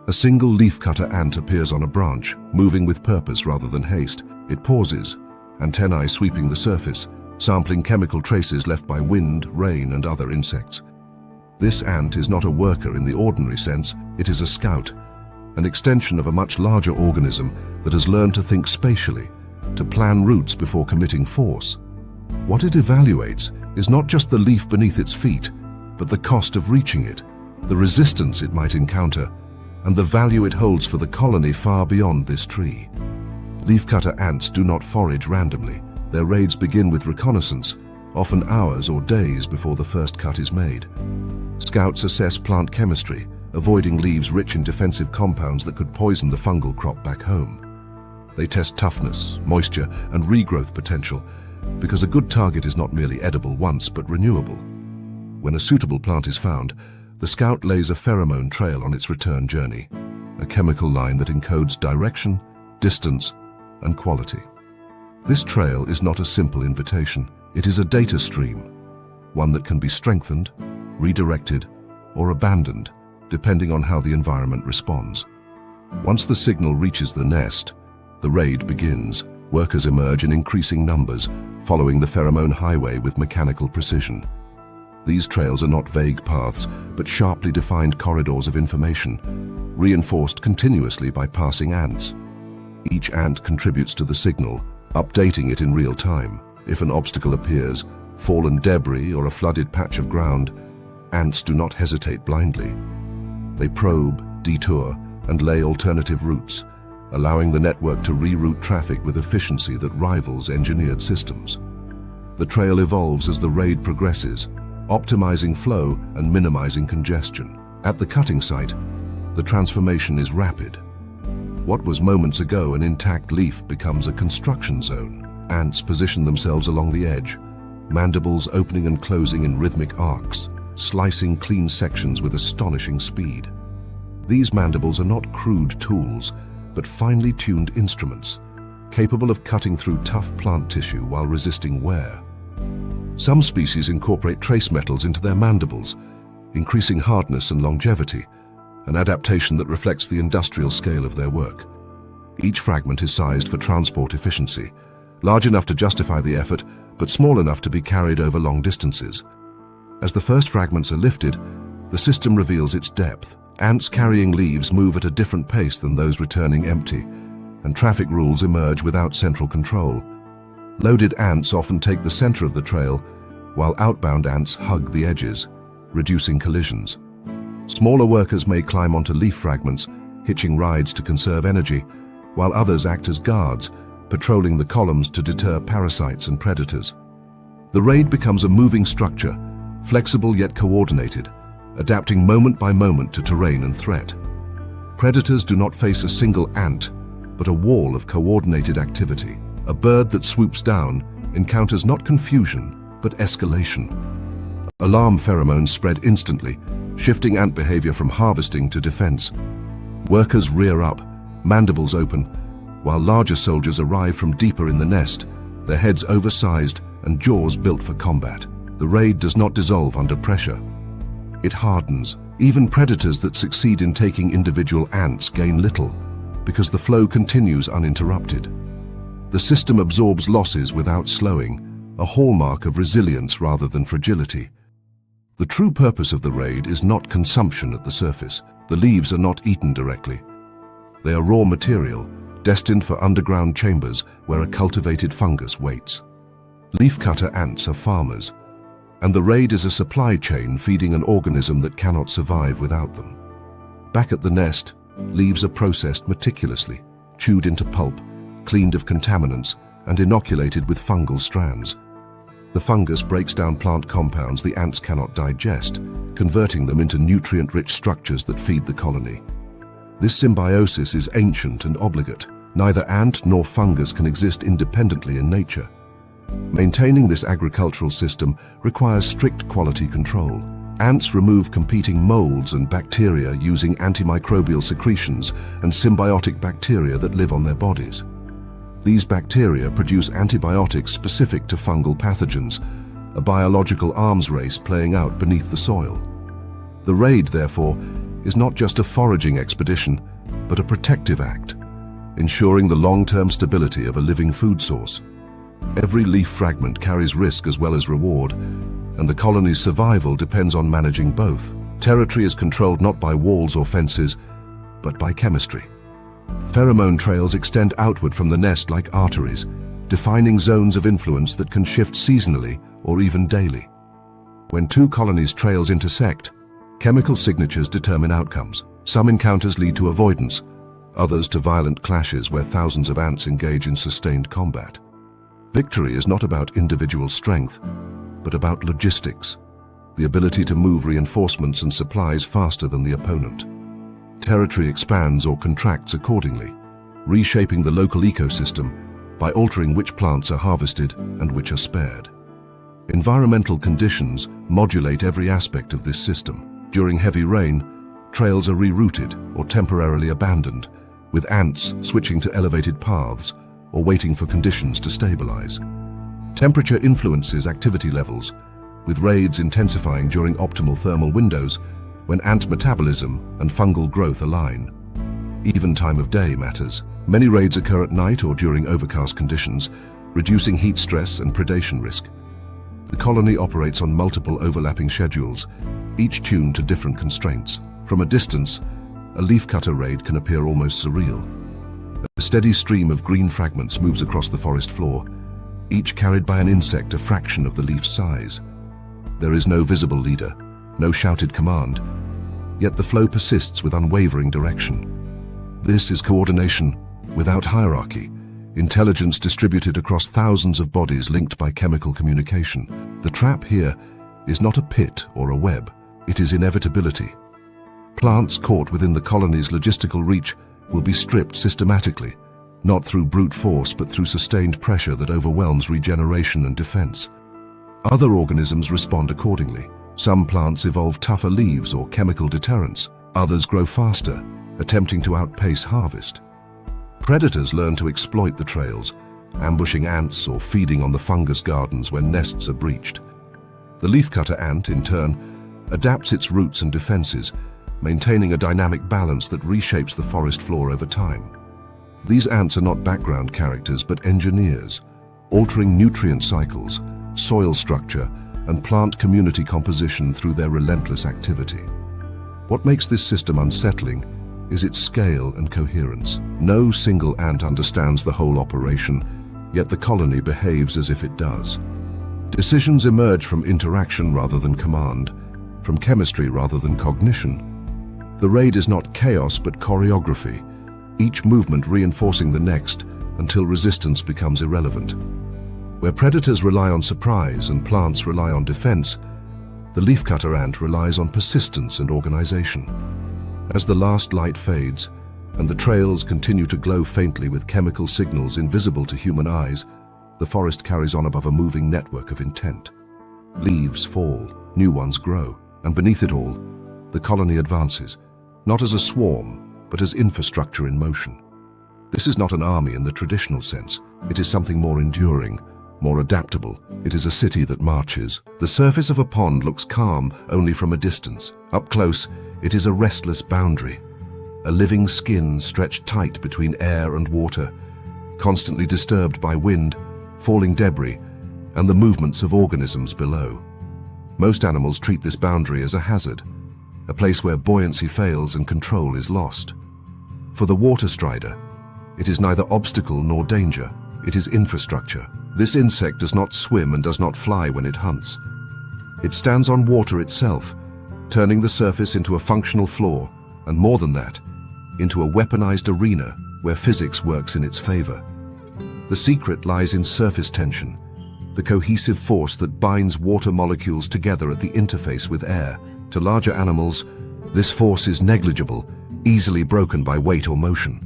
A single leafcutter ant appears on a branch, moving with purpose rather than haste. It pauses, antennae sweeping the surface, sampling chemical traces left by wind, rain, and other insects. This ant is not a worker in the ordinary sense, it is a scout, an extension of a much larger organism that has learned to think spatially, to plan routes before committing force. What it evaluates is not just the leaf beneath its feet, but the cost of reaching it, the resistance it might encounter, and the value it holds for the colony far beyond this tree. Leafcutter ants do not forage randomly. Their raids begin with reconnaissance, often hours or days before the first cut is made. Scouts assess plant chemistry, avoiding leaves rich in defensive compounds that could poison the fungal crop back home. They test toughness, moisture, and regrowth potential, because a good target is not merely edible once but renewable. When a suitable plant is found, the scout lays a pheromone trail on its return journey, a chemical line that encodes direction, distance, and quality. This trail is not a simple invitation. It is a data stream, one that can be strengthened redirected, or abandoned, depending on how the environment responds. Once the signal reaches the nest, the raid begins. Workers emerge in increasing numbers, following the pheromone highway with mechanical precision. These trails are not vague paths, but sharply defined corridors of information, reinforced continuously by passing ants. Each ant contributes to the signal, updating it in real time. If an obstacle appears, fallen debris or a flooded patch of ground, ants do not hesitate blindly. They probe, detour, and lay alternative routes, allowing the network to reroute traffic with efficiency that rivals engineered systems. The trail evolves as the raid progresses, optimizing flow and minimizing congestion. At the cutting site, the transformation is rapid. What was moments ago an intact leaf becomes a construction zone. Ants position themselves along the edge, mandibles opening and closing in rhythmic arcs, slicing clean sections with astonishing speed. These mandibles are not crude tools, but finely tuned instruments, capable of cutting through tough plant tissue while resisting wear. Some species incorporate trace metals into their mandibles, increasing hardness and longevity, an adaptation that reflects the industrial scale of their work. Each fragment is sized for transport efficiency, large enough to justify the effort, but small enough to be carried over long distances. As the first fragments are lifted, the system reveals its depth. Ants carrying leaves move at a different pace than those returning empty, and traffic rules emerge without central control. Loaded ants often take the center of the trail, while outbound ants hug the edges, reducing collisions. Smaller workers may climb onto leaf fragments, hitching rides to conserve energy, while others act as guards, patrolling the columns to deter parasites and predators. The raid becomes a moving structure, flexible yet coordinated, adapting moment by moment to terrain and threat. Predators do not face a single ant, but a wall of coordinated activity. A bird that swoops down encounters not confusion, but escalation. Alarm pheromones spread instantly, shifting ant behavior from harvesting to defense. Workers rear up, mandibles open, while larger soldiers arrive from deeper in the nest, their heads oversized and jaws built for combat. The raid does not dissolve under pressure. It hardens. Even predators that succeed in taking individual ants gain little, because the flow continues uninterrupted. The system absorbs losses without slowing, a hallmark of resilience rather than fragility. The true purpose of the raid is not consumption at the surface. The leaves are not eaten directly. They are raw material, destined for underground chambers where a cultivated fungus waits. Leafcutter ants are farmers, and the raid is a supply chain feeding an organism that cannot survive without them. Back at the nest, leaves are processed meticulously, chewed into pulp, cleaned of contaminants, and inoculated with fungal strands. The fungus breaks down plant compounds the ants cannot digest, converting them into nutrient-rich structures that feed the colony. This symbiosis is ancient and obligate. Neither ant nor fungus can exist independently in nature. Maintaining this agricultural system requires strict quality control. Ants remove competing molds and bacteria using antimicrobial secretions and symbiotic bacteria that live on their bodies. These bacteria produce antibiotics specific to fungal pathogens, a biological arms race playing out beneath the soil. The raid, therefore, is not just a foraging expedition, but a protective act, ensuring the long-term stability of a living food source. Every leaf fragment carries risk as well as reward, and the colony's survival depends on managing both. Territory is controlled not by walls or fences, but by chemistry. Pheromone trails extend outward from the nest like arteries, defining zones of influence that can shift seasonally or even daily. When two colonies' trails intersect, chemical signatures determine outcomes. Some encounters lead to avoidance, others to violent clashes where thousands of ants engage in sustained combat. Victory is not about individual strength, but about logistics, the ability to move reinforcements and supplies faster than the opponent. Territory expands or contracts accordingly, reshaping the local ecosystem by altering which plants are harvested and which are spared. Environmental conditions modulate every aspect of this system. During heavy rain, trails are rerouted or temporarily abandoned, with ants switching to elevated paths or waiting for conditions to stabilize. Temperature influences activity levels, with raids intensifying during optimal thermal windows when ant metabolism and fungal growth align. Even time of day matters. Many raids occur at night or during overcast conditions, reducing heat stress and predation risk. The colony operates on multiple overlapping schedules, each tuned to different constraints. From a distance, a leafcutter raid can appear almost surreal. A steady stream of green fragments moves across the forest floor, each carried by an insect a fraction of the leaf's size. There is no visible leader, no shouted command, yet the flow persists with unwavering direction. This is coordination without hierarchy, intelligence distributed across thousands of bodies linked by chemical communication. The trap here is not a pit or a web, it is inevitability. Plants caught within the colony's logistical reach will be stripped systematically, not through brute force but through sustained pressure that overwhelms regeneration and defense. Other organisms respond accordingly. Some plants evolve tougher leaves or chemical deterrents. Others grow faster, attempting to outpace harvest. Predators learn to exploit the trails, ambushing ants or feeding on the fungus gardens when nests are breached. The leafcutter ant, in turn, adapts its routes and defenses, maintaining a dynamic balance that reshapes the forest floor over time. These ants are not background characters but engineers, altering nutrient cycles, soil structure, and plant community composition through their relentless activity. What makes this system unsettling is its scale and coherence. No single ant understands the whole operation, yet the colony behaves as if it does. Decisions emerge from interaction rather than command, from chemistry rather than cognition. The raid is not chaos but choreography, each movement reinforcing the next until resistance becomes irrelevant. Where predators rely on surprise and plants rely on defense, the leafcutter ant relies on persistence and organization. As the last light fades and the trails continue to glow faintly with chemical signals invisible to human eyes, the forest carries on above a moving network of intent. Leaves fall, new ones grow, and beneath it all, the colony advances, not as a swarm, but as infrastructure in motion. This is not an army in the traditional sense. It is something more enduring, more adaptable. It is a city that marches. The surface of a pond looks calm only from a distance. Up close, it is a restless boundary, a living skin stretched tight between air and water, constantly disturbed by wind, falling debris, and the movements of organisms below. Most animals treat this boundary as a hazard, a place where buoyancy fails and control is lost. For the water strider, it is neither obstacle nor danger. It is infrastructure. This insect does not swim and does not fly when it hunts. It stands on water itself, turning the surface into a functional floor, and more than that, into a weaponized arena where physics works in its favor. The secret lies in surface tension, the cohesive force that binds water molecules together at the interface with air. To larger animals, this force is negligible, easily broken by weight or motion.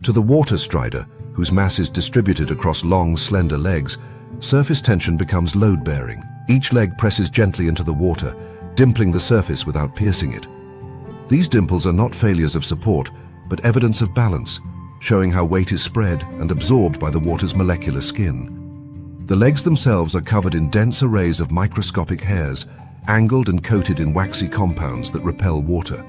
To the water strider, whose mass is distributed across long, slender legs, surface tension becomes load-bearing. Each leg presses gently into the water, dimpling the surface without piercing it. These dimples are not failures of support, but evidence of balance, showing how weight is spread and absorbed by the water's molecular skin. The legs themselves are covered in dense arrays of microscopic hairs, angled and coated in waxy compounds that repel water.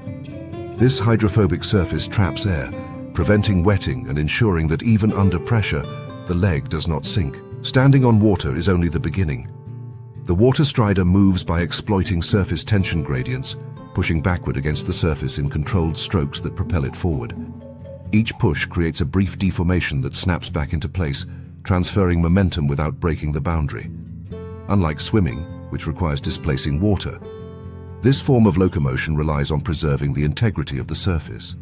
This hydrophobic surface traps air, preventing wetting and ensuring that even under pressure, the leg does not sink. Standing on water is only the beginning. The water strider moves by exploiting surface tension gradients, pushing backward against the surface in controlled strokes that propel it forward. Each push creates a brief deformation that snaps back into place, transferring momentum without breaking the boundary. Unlike swimming, which requires displacing water, this form of locomotion relies on preserving the integrity of the surface.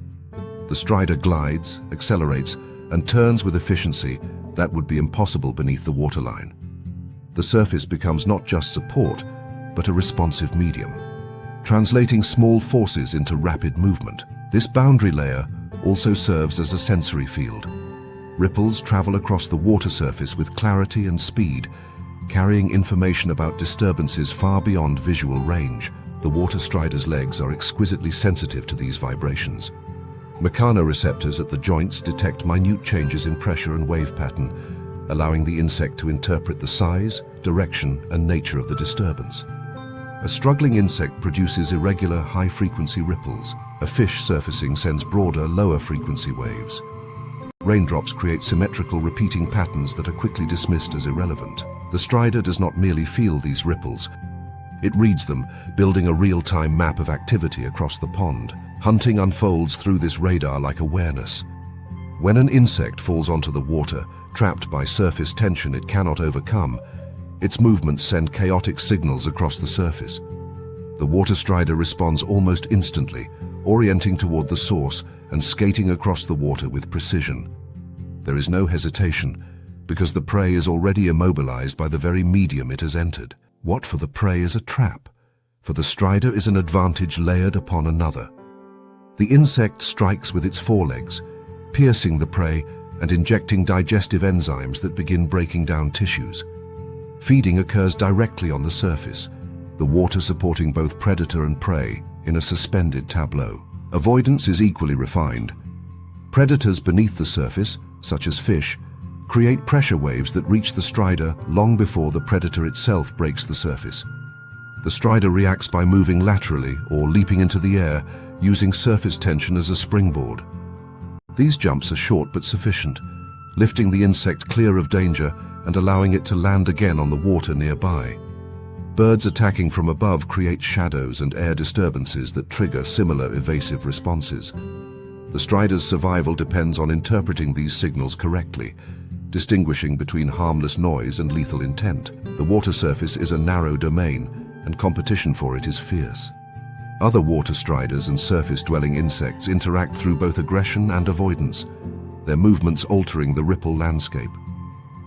The strider glides, accelerates, and turns with efficiency that would be impossible beneath the waterline. The surface becomes not just support, but a responsive medium, translating small forces into rapid movement. This boundary layer also serves as a sensory field. Ripples travel across the water surface with clarity and speed, carrying information about disturbances far beyond visual range. The water strider's legs are exquisitely sensitive to these vibrations. Mechanoreceptors at the joints detect minute changes in pressure and wave pattern, allowing the insect to interpret the size, direction, and nature of the disturbance. A struggling insect produces irregular, high-frequency ripples. A fish surfacing sends broader, lower-frequency waves. Raindrops create symmetrical, repeating patterns that are quickly dismissed as irrelevant. The strider does not merely feel these ripples. It reads them, building a real-time map of activity across the pond. Hunting unfolds through this radar like awareness. When an insect falls onto the water, trapped by surface tension it cannot overcome, its movements send chaotic signals across the surface. The water strider responds almost instantly, orienting toward the source and skating across the water with precision. There is no hesitation, because the prey is already immobilized by the very medium it has entered. What for the prey is a trap, for the strider is an advantage layered upon another. The insect strikes with its forelegs, piercing the prey and injecting digestive enzymes that begin breaking down tissues. Feeding occurs directly on the surface, the water supporting both predator and prey in a suspended tableau. Avoidance is equally refined. Predators beneath the surface, such as fish, create pressure waves that reach the strider long before the predator itself breaks the surface. The strider reacts by moving laterally or leaping into the air, using surface tension as a springboard. These jumps are short but sufficient, lifting the insect clear of danger and allowing it to land again on the water nearby. Birds attacking from above create shadows and air disturbances that trigger similar evasive responses. The strider's survival depends on interpreting these signals correctly, distinguishing between harmless noise and lethal intent. The water surface is a narrow domain, and competition for it is fierce. Other water striders and surface-dwelling insects interact through both aggression and avoidance, their movements altering the ripple landscape.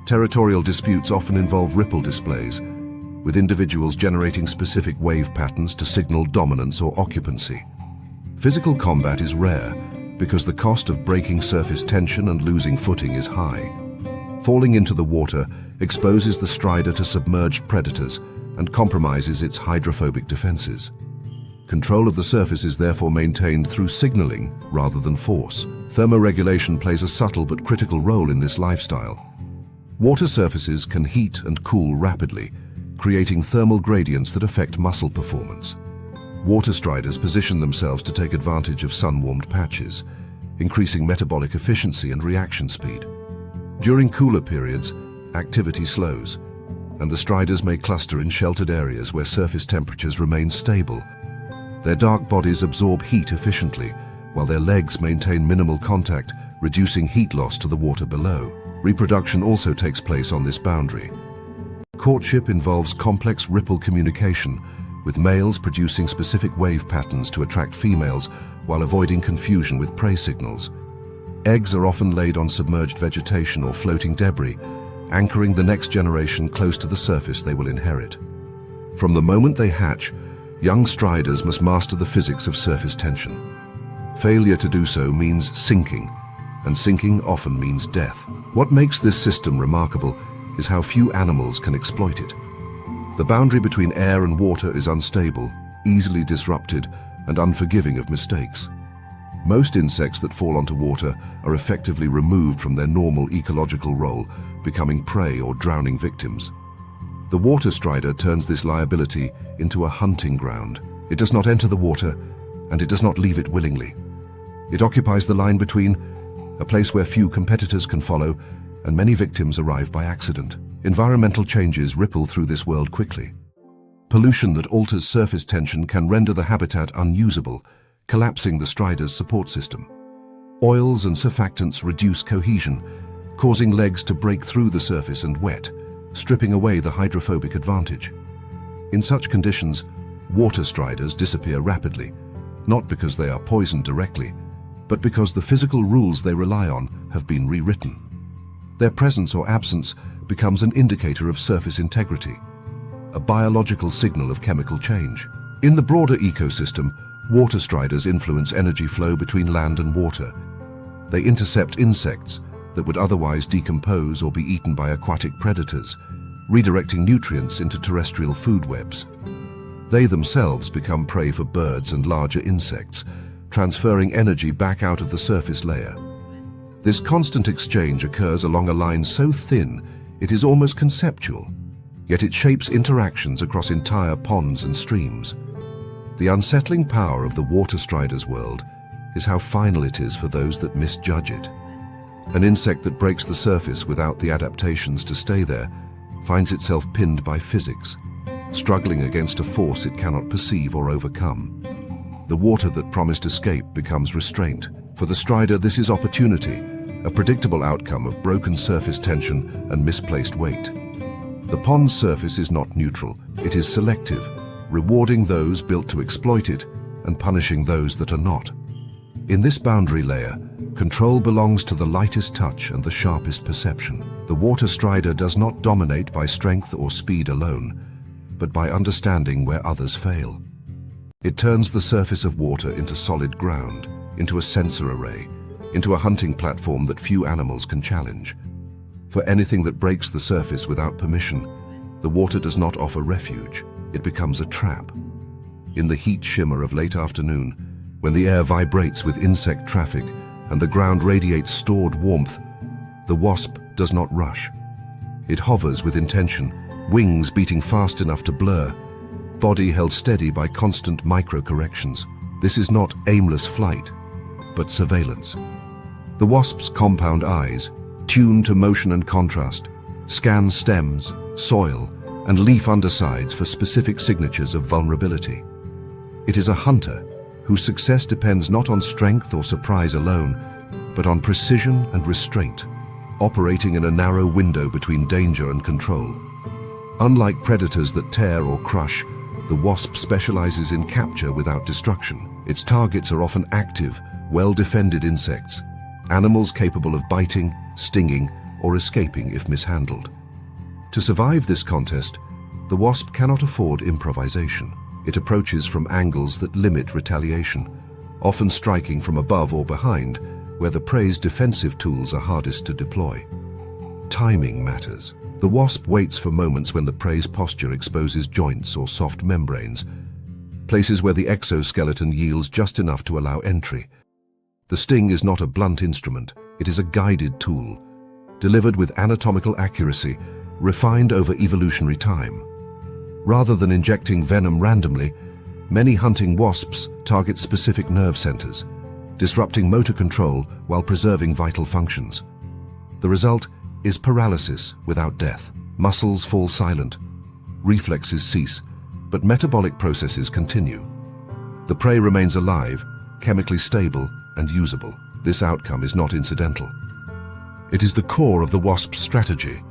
Territorial disputes often involve ripple displays, with individuals generating specific wave patterns to signal dominance or occupancy. Physical combat is rare because the cost of breaking surface tension and losing footing is high. Falling into the water exposes the strider to submerged predators and compromises its hydrophobic defenses. Control of the surface is therefore maintained through signaling rather than force. Thermoregulation plays a subtle but critical role in this lifestyle. Water surfaces can heat and cool rapidly, creating thermal gradients that affect muscle performance. Water striders position themselves to take advantage of sun-warmed patches, increasing metabolic efficiency and reaction speed. During cooler periods, activity slows, and the striders may cluster in sheltered areas where surface temperatures remain stable. Their dark bodies absorb heat efficiently, while their legs maintain minimal contact, reducing heat loss to the water below. Reproduction also takes place on this boundary. Courtship involves complex ripple communication, with males producing specific wave patterns to attract females while avoiding confusion with prey signals. Eggs are often laid on submerged vegetation or floating debris, anchoring the next generation close to the surface they will inherit. From the moment they hatch, young striders must master the physics of surface tension. Failure to do so means sinking, and sinking often means death. What makes this system remarkable is how few animals can exploit it. The boundary between air and water is unstable, easily disrupted, and unforgiving of mistakes. Most insects that fall onto water are effectively removed from their normal ecological role, becoming prey or drowning victims. The water strider turns this liability into a hunting ground. It does not enter the water, and it does not leave it willingly. It occupies the line between, a place where few competitors can follow, and many victims arrive by accident. Environmental changes ripple through this world quickly. Pollution that alters surface tension can render the habitat unusable, collapsing the strider's support system. Oils and surfactants reduce cohesion, causing legs to break through the surface and wet, stripping away the hydrophobic advantage. In such conditions, water striders disappear rapidly, not because they are poisoned directly, but because the physical rules they rely on have been rewritten. Their presence or absence becomes an indicator of surface integrity, a biological signal of chemical change. In the broader ecosystem, water striders influence energy flow between land and water. They intercept insects that would otherwise decompose or be eaten by aquatic predators, redirecting nutrients into terrestrial food webs. They themselves become prey for birds and larger insects, transferring energy back out of the surface layer. This constant exchange occurs along a line so thin it is almost conceptual, yet it shapes interactions across entire ponds and streams. The unsettling power of the water strider's world is how final it is for those that misjudge it. An insect that breaks the surface without the adaptations to stay there finds itself pinned by physics, struggling against a force it cannot perceive or overcome. The water that promised escape becomes restraint. For the strider, this is opportunity, a predictable outcome of broken surface tension and misplaced weight. The pond's surface is not neutral, it is selective, rewarding those built to exploit it and punishing those that are not. In this boundary layer, control belongs to the lightest touch and the sharpest perception. The water strider does not dominate by strength or speed alone, but by understanding where others fail. It turns the surface of water into solid ground, into a sensor array, into a hunting platform that few animals can challenge. For anything that breaks the surface without permission, the water does not offer refuge, it becomes a trap. In the heat shimmer of late afternoon, when the air vibrates with insect traffic and the ground radiates stored warmth, the wasp does not rush. It hovers with intention, wings beating fast enough to blur, body held steady by constant micro-corrections. This is not aimless flight, but surveillance. The wasp's compound eyes, tuned to motion and contrast, scan stems, soil, and leaf undersides for specific signatures of vulnerability. It is a hunter whose success depends not on strength or surprise alone, but on precision and restraint, operating in a narrow window between danger and control. Unlike predators that tear or crush, the wasp specializes in capture without destruction. Its targets are often active, well-defended insects, animals capable of biting, stinging, or escaping if mishandled. To survive this contest, the wasp cannot afford improvisation. It approaches from angles that limit retaliation, often striking from above or behind, where the prey's defensive tools are hardest to deploy. Timing matters. The wasp waits for moments when the prey's posture exposes joints or soft membranes, places where the exoskeleton yields just enough to allow entry. The sting is not a blunt instrument, it is a guided tool, delivered with anatomical accuracy, refined over evolutionary time. Rather than injecting venom randomly, many hunting wasps target specific nerve centers, disrupting motor control while preserving vital functions. The result is paralysis without death. Muscles fall silent, reflexes cease, but metabolic processes continue. The prey remains alive, chemically stable and usable. This outcome is not incidental. It is the core of the wasp's strategy.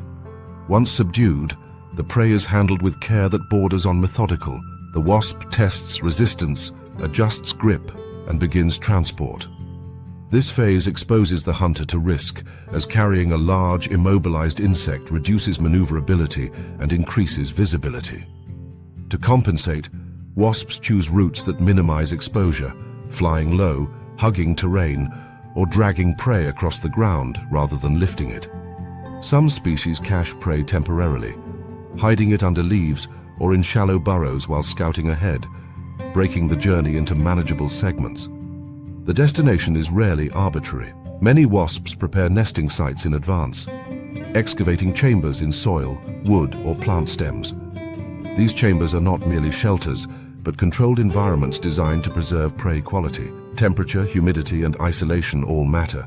Once subdued, the prey is handled with care that borders on methodical. The wasp tests resistance, adjusts grip, and begins transport. This phase exposes the hunter to risk, as carrying a large, immobilized insect reduces maneuverability and increases visibility. To compensate, wasps choose routes that minimize exposure, flying low, hugging terrain, or dragging prey across the ground rather than lifting it. Some species cache prey temporarily, hiding it under leaves or in shallow burrows while scouting ahead, breaking the journey into manageable segments. The destination is rarely arbitrary. Many wasps prepare nesting sites in advance, excavating chambers in soil, wood, or plant stems. These chambers are not merely shelters, but controlled environments designed to preserve prey quality. Temperature, humidity, and isolation all matter.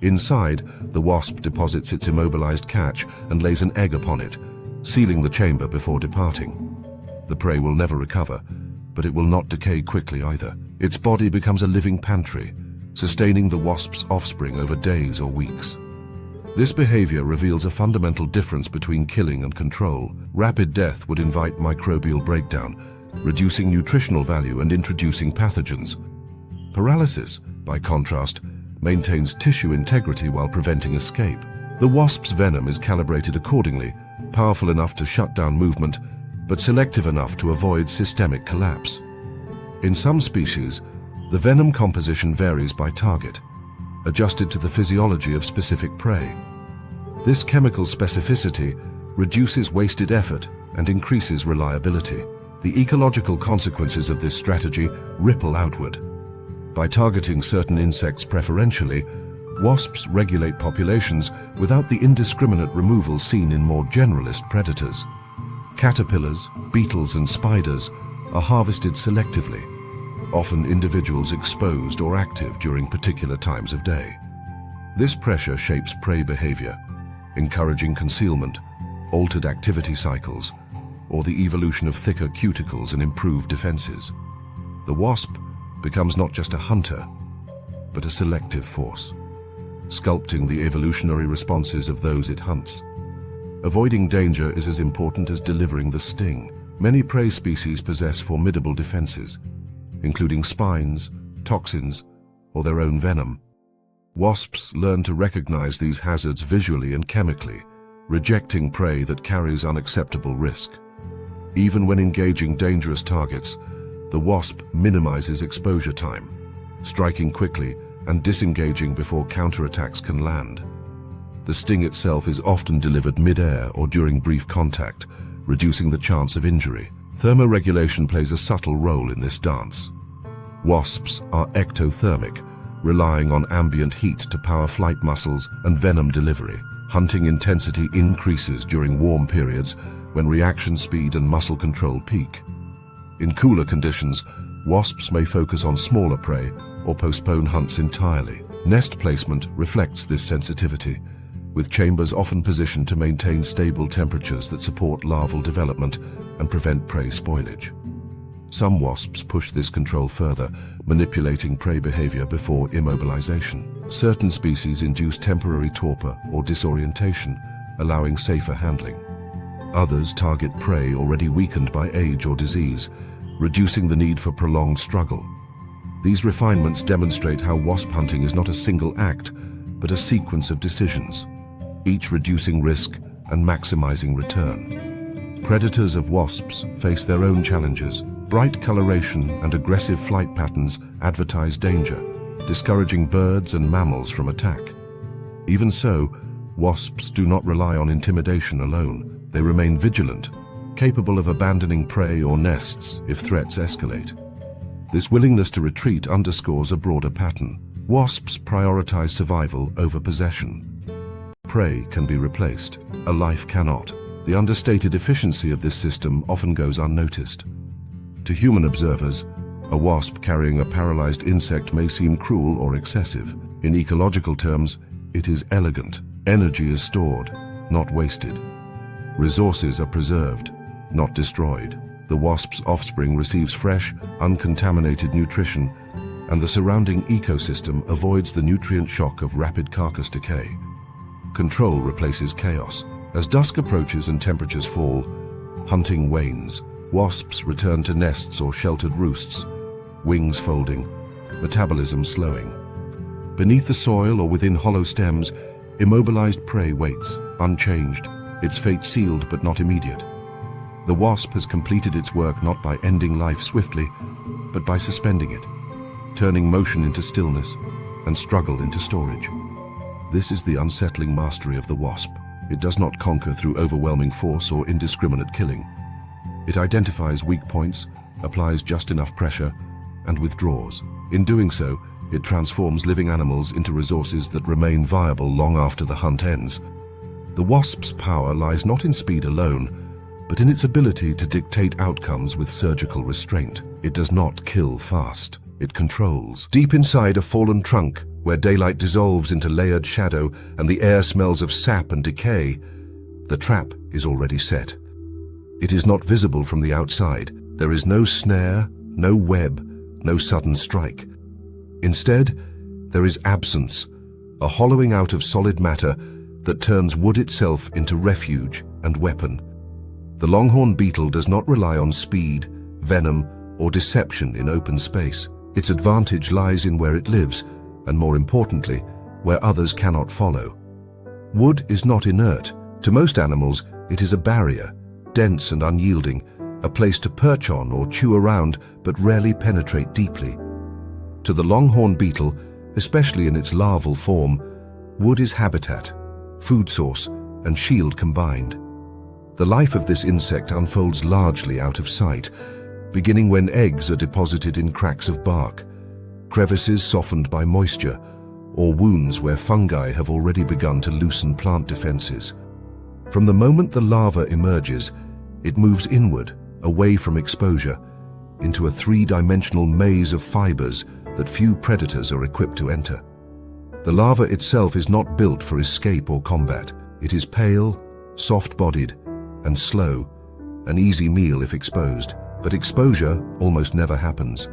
Inside, the wasp deposits its immobilized catch and lays an egg upon it, sealing the chamber before departing. The prey will never recover, but it will not decay quickly either. Its body becomes a living pantry, sustaining the wasp's offspring over days or weeks. This behavior reveals a fundamental difference between killing and control. Rapid death would invite microbial breakdown, reducing nutritional value and introducing pathogens. Paralysis, by contrast, maintains tissue integrity while preventing escape. The wasp's venom is calibrated accordingly, powerful enough to shut down movement, but selective enough to avoid systemic collapse. In some species, the venom composition varies by target, adjusted to the physiology of specific prey. This chemical specificity reduces wasted effort and increases reliability. The ecological consequences of this strategy ripple outward. By targeting certain insects preferentially, Wasps regulate populations without the indiscriminate removal seen in more generalist predators. Caterpillars, beetles, and spiders are harvested selectively, often individuals exposed or active during particular times of day. This pressure shapes prey behavior, encouraging concealment, altered activity cycles, or the evolution of thicker cuticles and improved defenses. The wasp becomes not just a hunter, but a selective force, sculpting the evolutionary responses of those it hunts. Avoiding danger is as important as delivering the sting. Many prey species possess formidable defenses, including spines, toxins, or their own venom. Wasps learn to recognize these hazards visually and chemically, rejecting prey that carries unacceptable risk. Even when engaging dangerous targets, the wasp minimizes exposure time, striking quickly and disengaging before counterattacks can land. The sting itself is often delivered mid-air or during brief contact, reducing the chance of injury. Thermoregulation plays a subtle role in this dance. Wasps are ectothermic, relying on ambient heat to power flight muscles and venom delivery. Hunting intensity increases during warm periods when reaction speed and muscle control peak. In cooler conditions, wasps may focus on smaller prey or postpone hunts entirely. Nest placement reflects this sensitivity, with chambers often positioned to maintain stable temperatures that support larval development and prevent prey spoilage. Some wasps push this control further, manipulating prey behavior before immobilization. Certain species induce temporary torpor or disorientation, allowing safer handling. Others target prey already weakened by age or disease, reducing the need for prolonged struggle. These refinements demonstrate how wasp hunting is not a single act, but a sequence of decisions, each reducing risk and maximizing return. Predators of wasps face their own challenges. Bright coloration and aggressive flight patterns advertise danger, discouraging birds and mammals from attack. Even so, wasps do not rely on intimidation alone. They remain vigilant, capable of abandoning prey or nests if threats escalate. This willingness to retreat underscores a broader pattern. Wasps prioritize survival over possession. Prey can be replaced, a life cannot. The understated efficiency of this system often goes unnoticed. To human observers, a wasp carrying a paralyzed insect may seem cruel or excessive. In ecological terms, it is elegant. Energy is stored, not wasted. Resources are preserved, not destroyed. The wasp's offspring receives fresh, uncontaminated nutrition, and the surrounding ecosystem avoids the nutrient shock of rapid carcass decay. Control replaces chaos. As dusk approaches and temperatures fall, hunting wanes. Wasps return to nests or sheltered roosts, wings folding, metabolism slowing. Beneath the soil or within hollow stems, immobilized prey waits, unchanged, its fate sealed but not immediate. The wasp has completed its work not by ending life swiftly, but by suspending it, turning motion into stillness and struggle into storage. This is the unsettling mastery of the wasp. It does not conquer through overwhelming force or indiscriminate killing. It identifies weak points, applies just enough pressure, and withdraws. In doing so, it transforms living animals into resources that remain viable long after the hunt ends. The wasp's power lies not in speed alone, but in its ability to dictate outcomes with surgical restraint. It does not kill fast. It controls. Deep inside a fallen trunk, where daylight dissolves into layered shadow and the air smells of sap and decay, the trap is already set. It is not visible from the outside. There is no snare, no web, no sudden strike. Instead, there is absence, a hollowing out of solid matter that turns wood itself into refuge and weapon. The longhorn beetle does not rely on speed, venom, or deception in open space. Its advantage lies in where it lives, and more importantly, where others cannot follow. Wood is not inert. To most animals, it is a barrier, dense and unyielding, a place to perch on or chew around, but rarely penetrate deeply. To the longhorn beetle, especially in its larval form, wood is habitat, food source, and shield combined. The life of this insect unfolds largely out of sight, beginning when eggs are deposited in cracks of bark, crevices softened by moisture, or wounds where fungi have already begun to loosen plant defenses. From the moment the larva emerges, it moves inward, away from exposure, into a three-dimensional maze of fibers that few predators are equipped to enter. The larva itself is not built for escape or combat. It is pale, soft-bodied, and slow, an easy meal if exposed, but exposure almost never happens.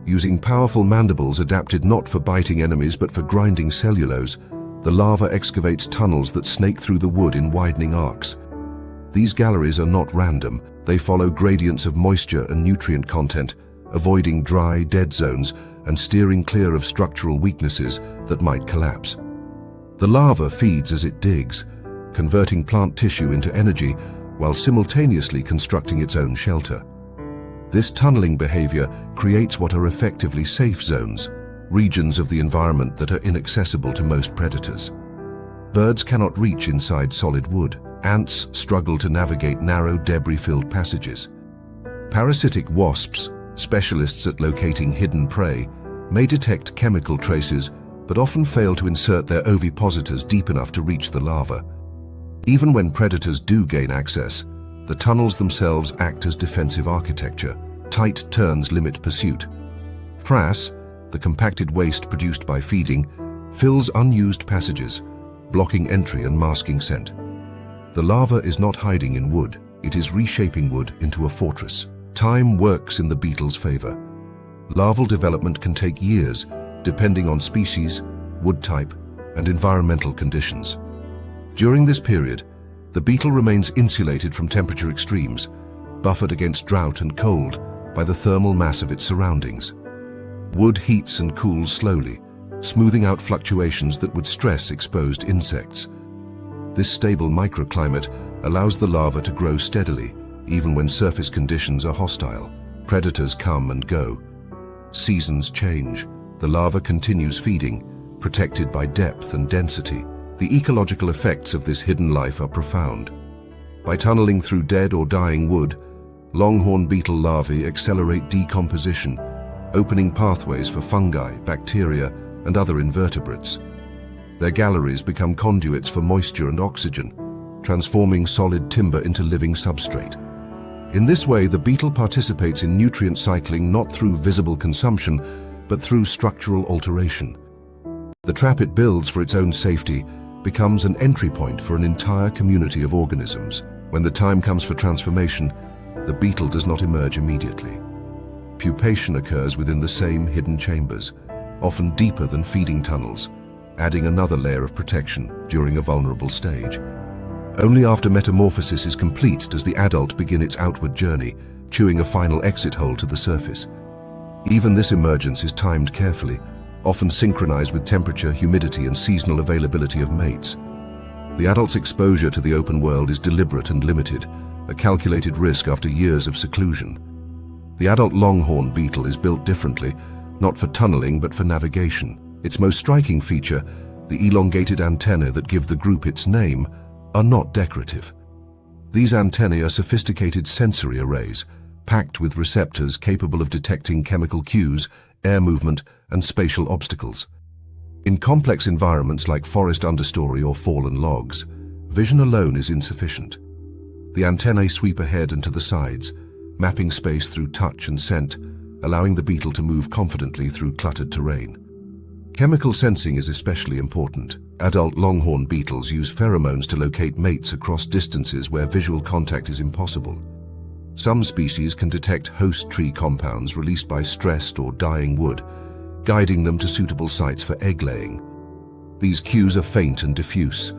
Using powerful mandibles adapted not for biting enemies but for grinding cellulose, the larva excavates tunnels that snake through the wood in widening arcs. These galleries are not random. They follow gradients of moisture and nutrient content, avoiding dry, dead zones and steering clear of structural weaknesses that might collapse. The larva feeds as it digs, converting plant tissue into energy while simultaneously constructing its own shelter. This tunneling behavior creates what are effectively safe zones, regions of the environment that are inaccessible to most predators. Birds cannot reach inside solid wood. Ants struggle to navigate narrow, debris-filled passages. Parasitic wasps, specialists at locating hidden prey, may detect chemical traces but often fail to insert their ovipositors deep enough to reach the larva. Even when predators do gain access, the tunnels themselves act as defensive architecture. Tight turns limit pursuit. Frass, the compacted waste produced by feeding, fills unused passages, blocking entry and masking scent. The larva is not hiding in wood, it is reshaping wood into a fortress. Time works in the beetle's favor. Larval development can take years, depending on species, wood type, and environmental conditions. During this period, the beetle remains insulated from temperature extremes, buffered against drought and cold by the thermal mass of its surroundings. Wood heats and cools slowly, smoothing out fluctuations that would stress exposed insects. This stable microclimate allows the larva to grow steadily, even when surface conditions are hostile. Predators come and go. Seasons change. The larva continues feeding, protected by depth and density. The ecological effects of this hidden life are profound. By tunneling through dead or dying wood, longhorn beetle larvae accelerate decomposition, opening pathways for fungi, bacteria, and other invertebrates. Their galleries become conduits for moisture and oxygen, transforming solid timber into living substrate. In this way, the beetle participates in nutrient cycling not through visible consumption, but through structural alteration. The trap it builds for its own safety becomes an entry point for an entire community of organisms. When the time comes for transformation, the beetle does not emerge immediately. Pupation occurs within the same hidden chambers, often deeper than feeding tunnels, adding another layer of protection during a vulnerable stage. Only after metamorphosis is complete does the adult begin its outward journey, chewing a final exit hole to the surface. Even this emergence is timed carefully, often synchronized with temperature, humidity, and seasonal availability of mates. The adult's exposure to the open world is deliberate and limited, a calculated risk after years of seclusion. The adult longhorn beetle is built differently, not for tunneling but for navigation. Its most striking feature, the elongated antennae that give the group its name, are not decorative. These antennae are sophisticated sensory arrays, packed with receptors capable of detecting chemical cues, air movement, and spatial obstacles. In complex environments like forest understory or fallen logs, vision alone is insufficient. The antennae sweep ahead and to the sides, mapping space through touch and scent, allowing the beetle to move confidently through cluttered terrain. Chemical sensing is especially important. Adult longhorn beetles use pheromones to locate mates across distances where visual contact is impossible. Some species can detect host tree compounds released by stressed or dying wood, guiding them to suitable sites for egg-laying. These cues are faint and diffuse,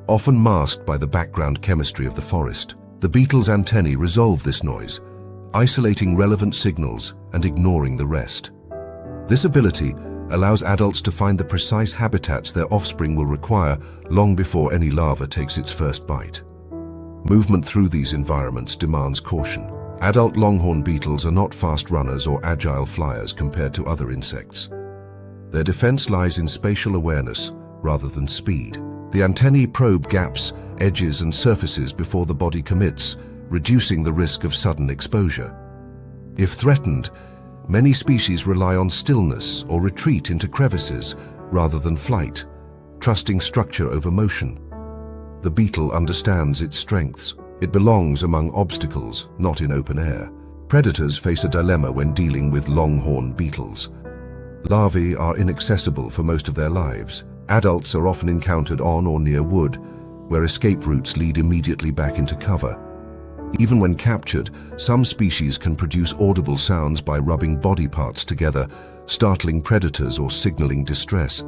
often masked by the background chemistry of the forest. The beetle's antennae resolve this noise, isolating relevant signals and ignoring the rest. This ability allows adults to find the precise habitats their offspring will require long before any larva takes its first bite. Movement through these environments demands caution. Adult longhorn beetles are not fast runners or agile flyers compared to other insects. Their defense lies in spatial awareness rather than speed. The antennae probe gaps, edges, and surfaces before the body commits, reducing the risk of sudden exposure. If threatened, many species rely on stillness or retreat into crevices rather than flight, trusting structure over motion. The beetle understands its strengths. It belongs among obstacles, not in open air. Predators face a dilemma when dealing with longhorn beetles. Larvae are inaccessible for most of their lives. Adults are often encountered on or near wood, where escape routes lead immediately back into cover. Even when captured, some species can produce audible sounds by rubbing body parts together, startling predators or signaling distress.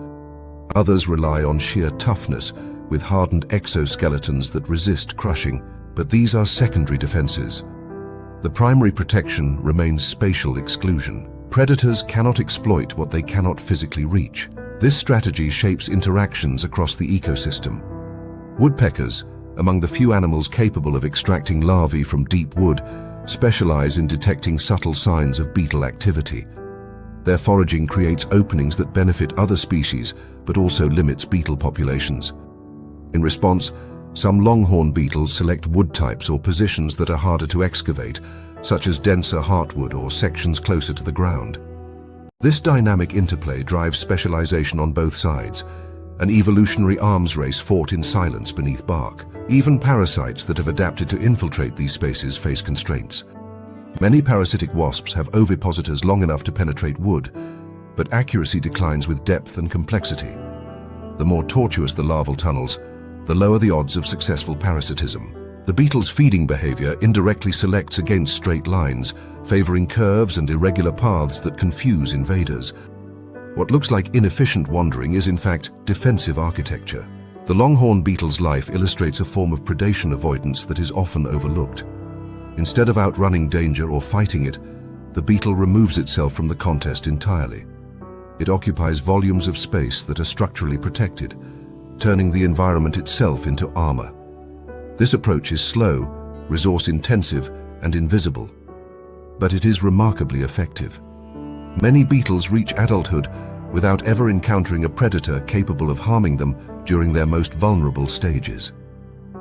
Others rely on sheer toughness, with hardened exoskeletons that resist crushing, but these are secondary defenses. The primary protection remains spatial exclusion. Predators cannot exploit what they cannot physically reach. This strategy shapes interactions across the ecosystem. Woodpeckers, among the few animals capable of extracting larvae from deep wood, specialize in detecting subtle signs of beetle activity. Their foraging creates openings that benefit other species, but also limits beetle populations. In response, some longhorn beetles select wood types or positions that are harder to excavate, such as denser heartwood or sections closer to the ground. This dynamic interplay drives specialization on both sides, an evolutionary arms race fought in silence beneath bark. Even parasites that have adapted to infiltrate these spaces face constraints. Many parasitic wasps have ovipositors long enough to penetrate wood, but accuracy declines with depth and complexity. The more tortuous the larval tunnels, the lower the odds of successful parasitism. The beetle's feeding behavior indirectly selects against straight lines, favoring curves and irregular paths that confuse invaders. What looks like inefficient wandering is in fact defensive architecture. The longhorn beetle's life illustrates a form of predation avoidance that is often overlooked. Instead of outrunning danger or fighting it, the beetle removes itself from the contest entirely. It occupies volumes of space that are structurally protected, turning the environment itself into armor. This approach is slow, resource-intensive, and invisible, but it is remarkably effective. Many beetles reach adulthood without ever encountering a predator capable of harming them during their most vulnerable stages.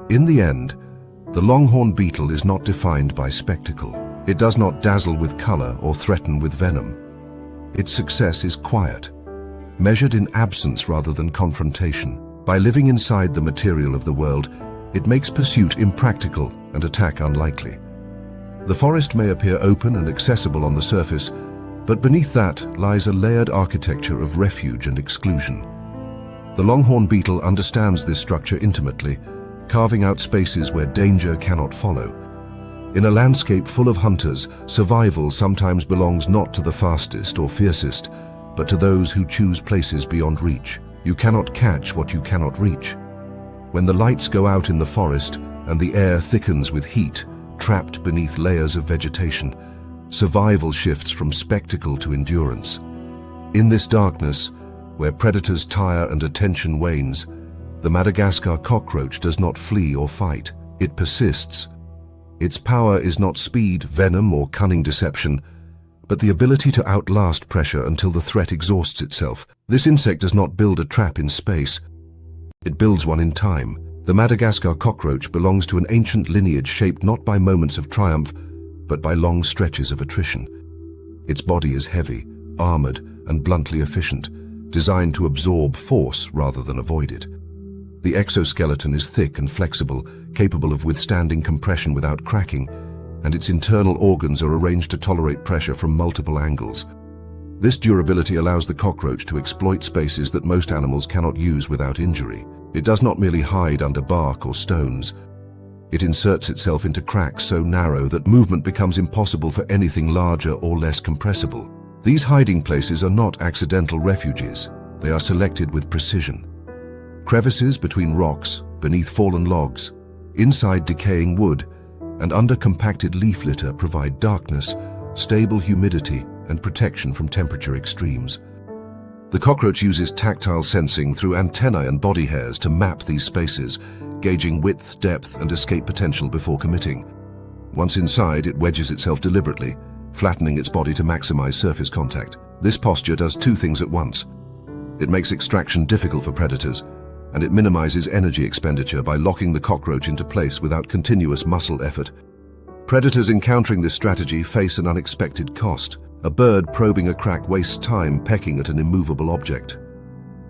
In the end, the longhorn beetle is not defined by spectacle. It does not dazzle with color or threaten with venom. Its success is quiet, measured in absence rather than confrontation. By living inside the material of the world, it makes pursuit impractical and attack unlikely. The forest may appear open and accessible on the surface, but beneath that lies a layered architecture of refuge and exclusion. The longhorn beetle understands this structure intimately, carving out spaces where danger cannot follow. In a landscape full of hunters, survival sometimes belongs not to the fastest or fiercest, but to those who choose places beyond reach. You cannot catch what you cannot reach. When the lights go out in the forest and the air thickens with heat, trapped beneath layers of vegetation, survival shifts from spectacle to endurance. In this darkness, where predators tire and attention wanes, the Madagascar cockroach does not flee or fight. It persists. Its power is not speed, venom, or cunning deception, but the ability to outlast pressure until the threat exhausts itself. This insect does not build a trap in space. It builds one in time. The Madagascar cockroach belongs to an ancient lineage shaped not by moments of triumph, but by long stretches of attrition. Its body is heavy, armored, and bluntly efficient, designed to absorb force rather than avoid it. The exoskeleton is thick and flexible, capable of withstanding compression without cracking, and its internal organs are arranged to tolerate pressure from multiple angles. This durability allows the cockroach to exploit spaces that most animals cannot use without injury. It does not merely hide under bark or stones. It inserts itself into cracks so narrow that movement becomes impossible for anything larger or less compressible. These hiding places are not accidental refuges. They are selected with precision. Crevices between rocks, beneath fallen logs, inside decaying wood, and under compacted leaf litter provide darkness, stable humidity, and protection from temperature extremes. The cockroach uses tactile sensing through antennae and body hairs to map these spaces, gauging width, depth, and escape potential before committing. Once inside, it wedges itself deliberately, flattening its body to maximize surface contact. This posture does two things at once. It makes extraction difficult for predators, and it minimizes energy expenditure by locking the cockroach into place without continuous muscle effort. Predators encountering this strategy face an unexpected cost. A bird probing a crack wastes time pecking at an immovable object.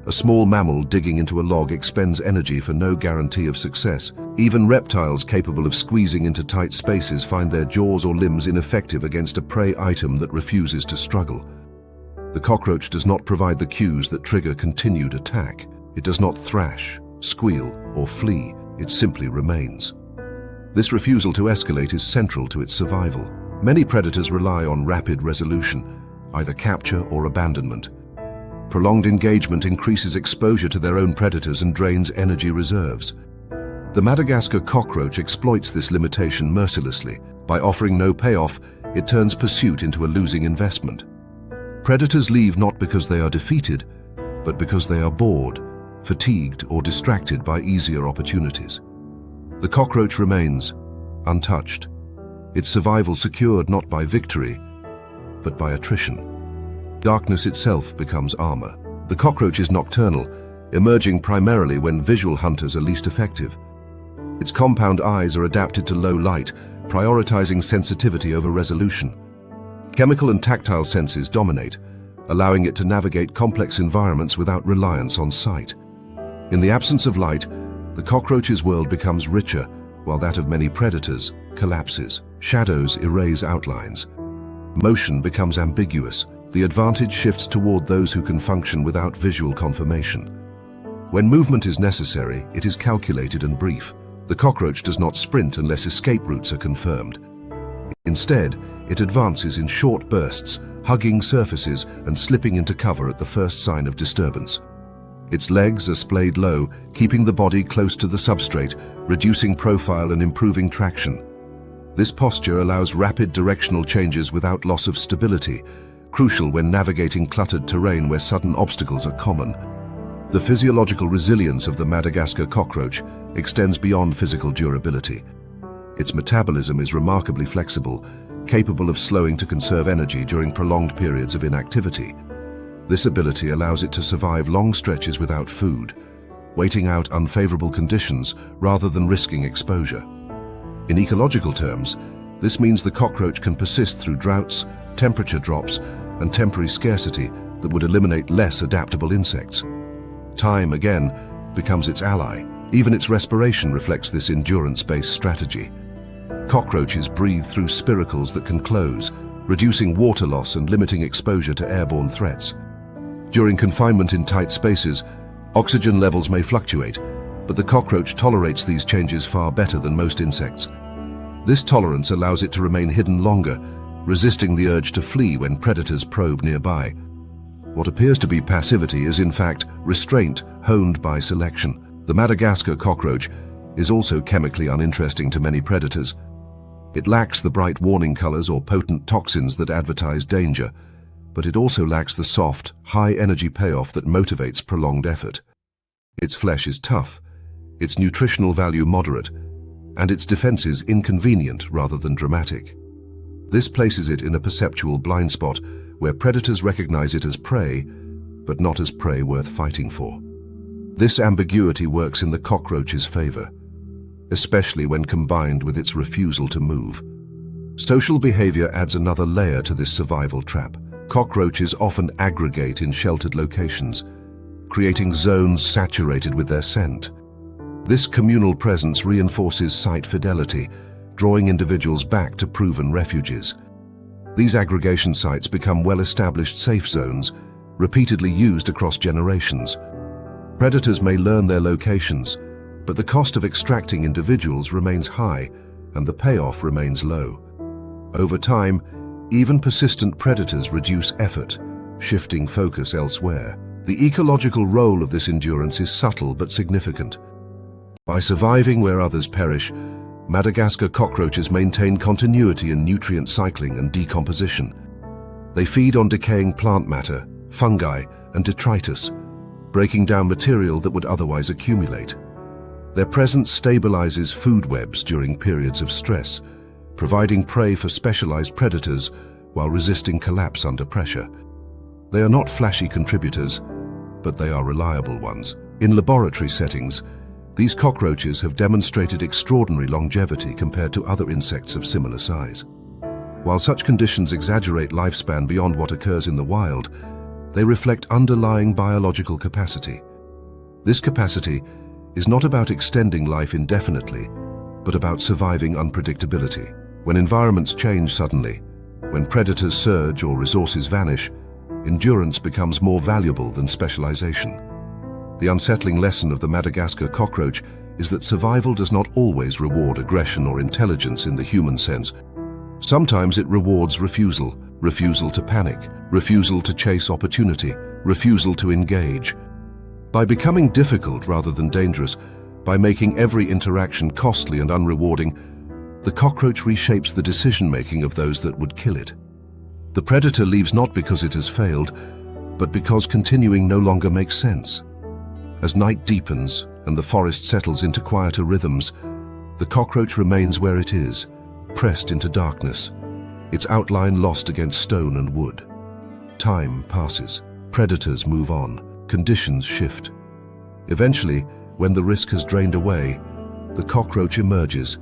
A small mammal digging into a log expends energy for no guarantee of success. Even reptiles capable of squeezing into tight spaces find their jaws or limbs ineffective against a prey item that refuses to struggle. The cockroach does not provide the cues that trigger continued attack. It does not thrash, squeal, or flee. It simply remains. This refusal to escalate is central to its survival. Many predators rely on rapid resolution, either capture or abandonment. Prolonged engagement increases exposure to their own predators and drains energy reserves. The Madagascar cockroach exploits this limitation mercilessly. By offering no payoff, it turns pursuit into a losing investment. Predators leave not because they are defeated, but because they are bored, fatigued, or distracted by easier opportunities. The cockroach remains untouched, its survival secured not by victory, but by attrition. Darkness itself becomes armor. The cockroach is nocturnal, emerging primarily when visual hunters are least effective. Its compound eyes are adapted to low light, prioritizing sensitivity over resolution. Chemical and tactile senses dominate, allowing it to navigate complex environments without reliance on sight. In the absence of light, the cockroach's world becomes richer, while that of many predators collapses. Shadows erase outlines. Motion becomes ambiguous. The advantage shifts toward those who can function without visual confirmation. When movement is necessary, it is calculated and brief. The cockroach does not sprint unless escape routes are confirmed. Instead, it advances in short bursts, hugging surfaces and slipping into cover at the first sign of disturbance. Its legs are splayed low, keeping the body close to the substrate, reducing profile and improving traction. This posture allows rapid directional changes without loss of stability, crucial when navigating cluttered terrain where sudden obstacles are common. The physiological resilience of the Madagascar cockroach extends beyond physical durability. Its metabolism is remarkably flexible, capable of slowing to conserve energy during prolonged periods of inactivity. This ability allows it to survive long stretches without food, waiting out unfavorable conditions rather than risking exposure. In ecological terms, this means the cockroach can persist through droughts, temperature drops, and temporary scarcity that would eliminate less adaptable insects. Time, again, becomes its ally. Even its respiration reflects this endurance-based strategy. Cockroaches breathe through spiracles that can close, reducing water loss and limiting exposure to airborne threats. During confinement in tight spaces, oxygen levels may fluctuate, but the cockroach tolerates these changes far better than most insects. This tolerance allows it to remain hidden longer, resisting the urge to flee when predators probe nearby. What appears to be passivity is in fact restraint honed by selection. The Madagascar cockroach is also chemically uninteresting to many predators. It lacks the bright warning colors or potent toxins that advertise danger, but it also lacks the soft, high-energy payoff that motivates prolonged effort. Its flesh is tough, its nutritional value moderate, and its defenses inconvenient rather than dramatic. This places it in a perceptual blind spot where predators recognize it as prey, but not as prey worth fighting for. This ambiguity works in the cockroach's favor, especially when combined with its refusal to move. Social behavior adds another layer to this survival trap. Cockroaches often aggregate in sheltered locations, creating zones saturated with their scent. This communal presence reinforces site fidelity, drawing individuals back to proven refuges. These aggregation sites become well-established safe zones, repeatedly used across generations. Predators may learn their locations, but the cost of extracting individuals remains high and the payoff remains low. Over time, even persistent predators reduce effort, shifting focus elsewhere. The ecological role of this endurance is subtle but significant. By surviving where others perish, Madagascar cockroaches maintain continuity in nutrient cycling and decomposition. They feed on decaying plant matter, fungi, and detritus, breaking down material that would otherwise accumulate. Their presence stabilizes food webs during periods of stress, providing prey for specialized predators while resisting collapse under pressure. They are not flashy contributors, but they are reliable ones. In laboratory settings, these cockroaches have demonstrated extraordinary longevity compared to other insects of similar size. While such conditions exaggerate lifespan beyond what occurs in the wild, They reflect underlying biological capacity. This capacity is not about extending life indefinitely, but about surviving unpredictability. When environments change suddenly, when predators surge or resources vanish, endurance becomes more valuable than specialization. The unsettling lesson of the Madagascar cockroach is that survival does not always reward aggression or intelligence in the human sense. Sometimes it rewards refusal to panic, refusal to chase opportunity, refusal to engage. By becoming difficult rather than dangerous, by making every interaction costly and unrewarding, the cockroach reshapes the decision-making of those that would kill it. The predator leaves not because it has failed, but because continuing no longer makes sense. As night deepens and the forest settles into quieter rhythms, the cockroach remains where it is, pressed into darkness, its outline lost against stone and wood. Time passes, predators move on, conditions shift. Eventually, when the risk has drained away, the cockroach emerges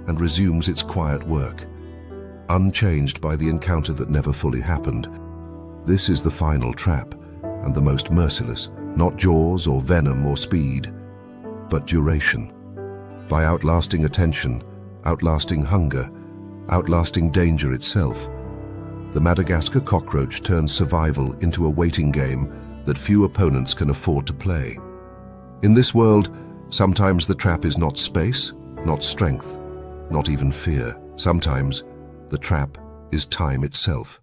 and resumes its quiet work, unchanged by the encounter that never fully happened. This is the final trap, and the most merciless, not jaws or venom or speed, but duration. By outlasting attention, outlasting hunger, outlasting danger itself, the Madagascar cockroach turns survival into a waiting game that few opponents can afford to play. In this world, sometimes the trap is not space, not strength, not even fear. Sometimes the trap is time itself.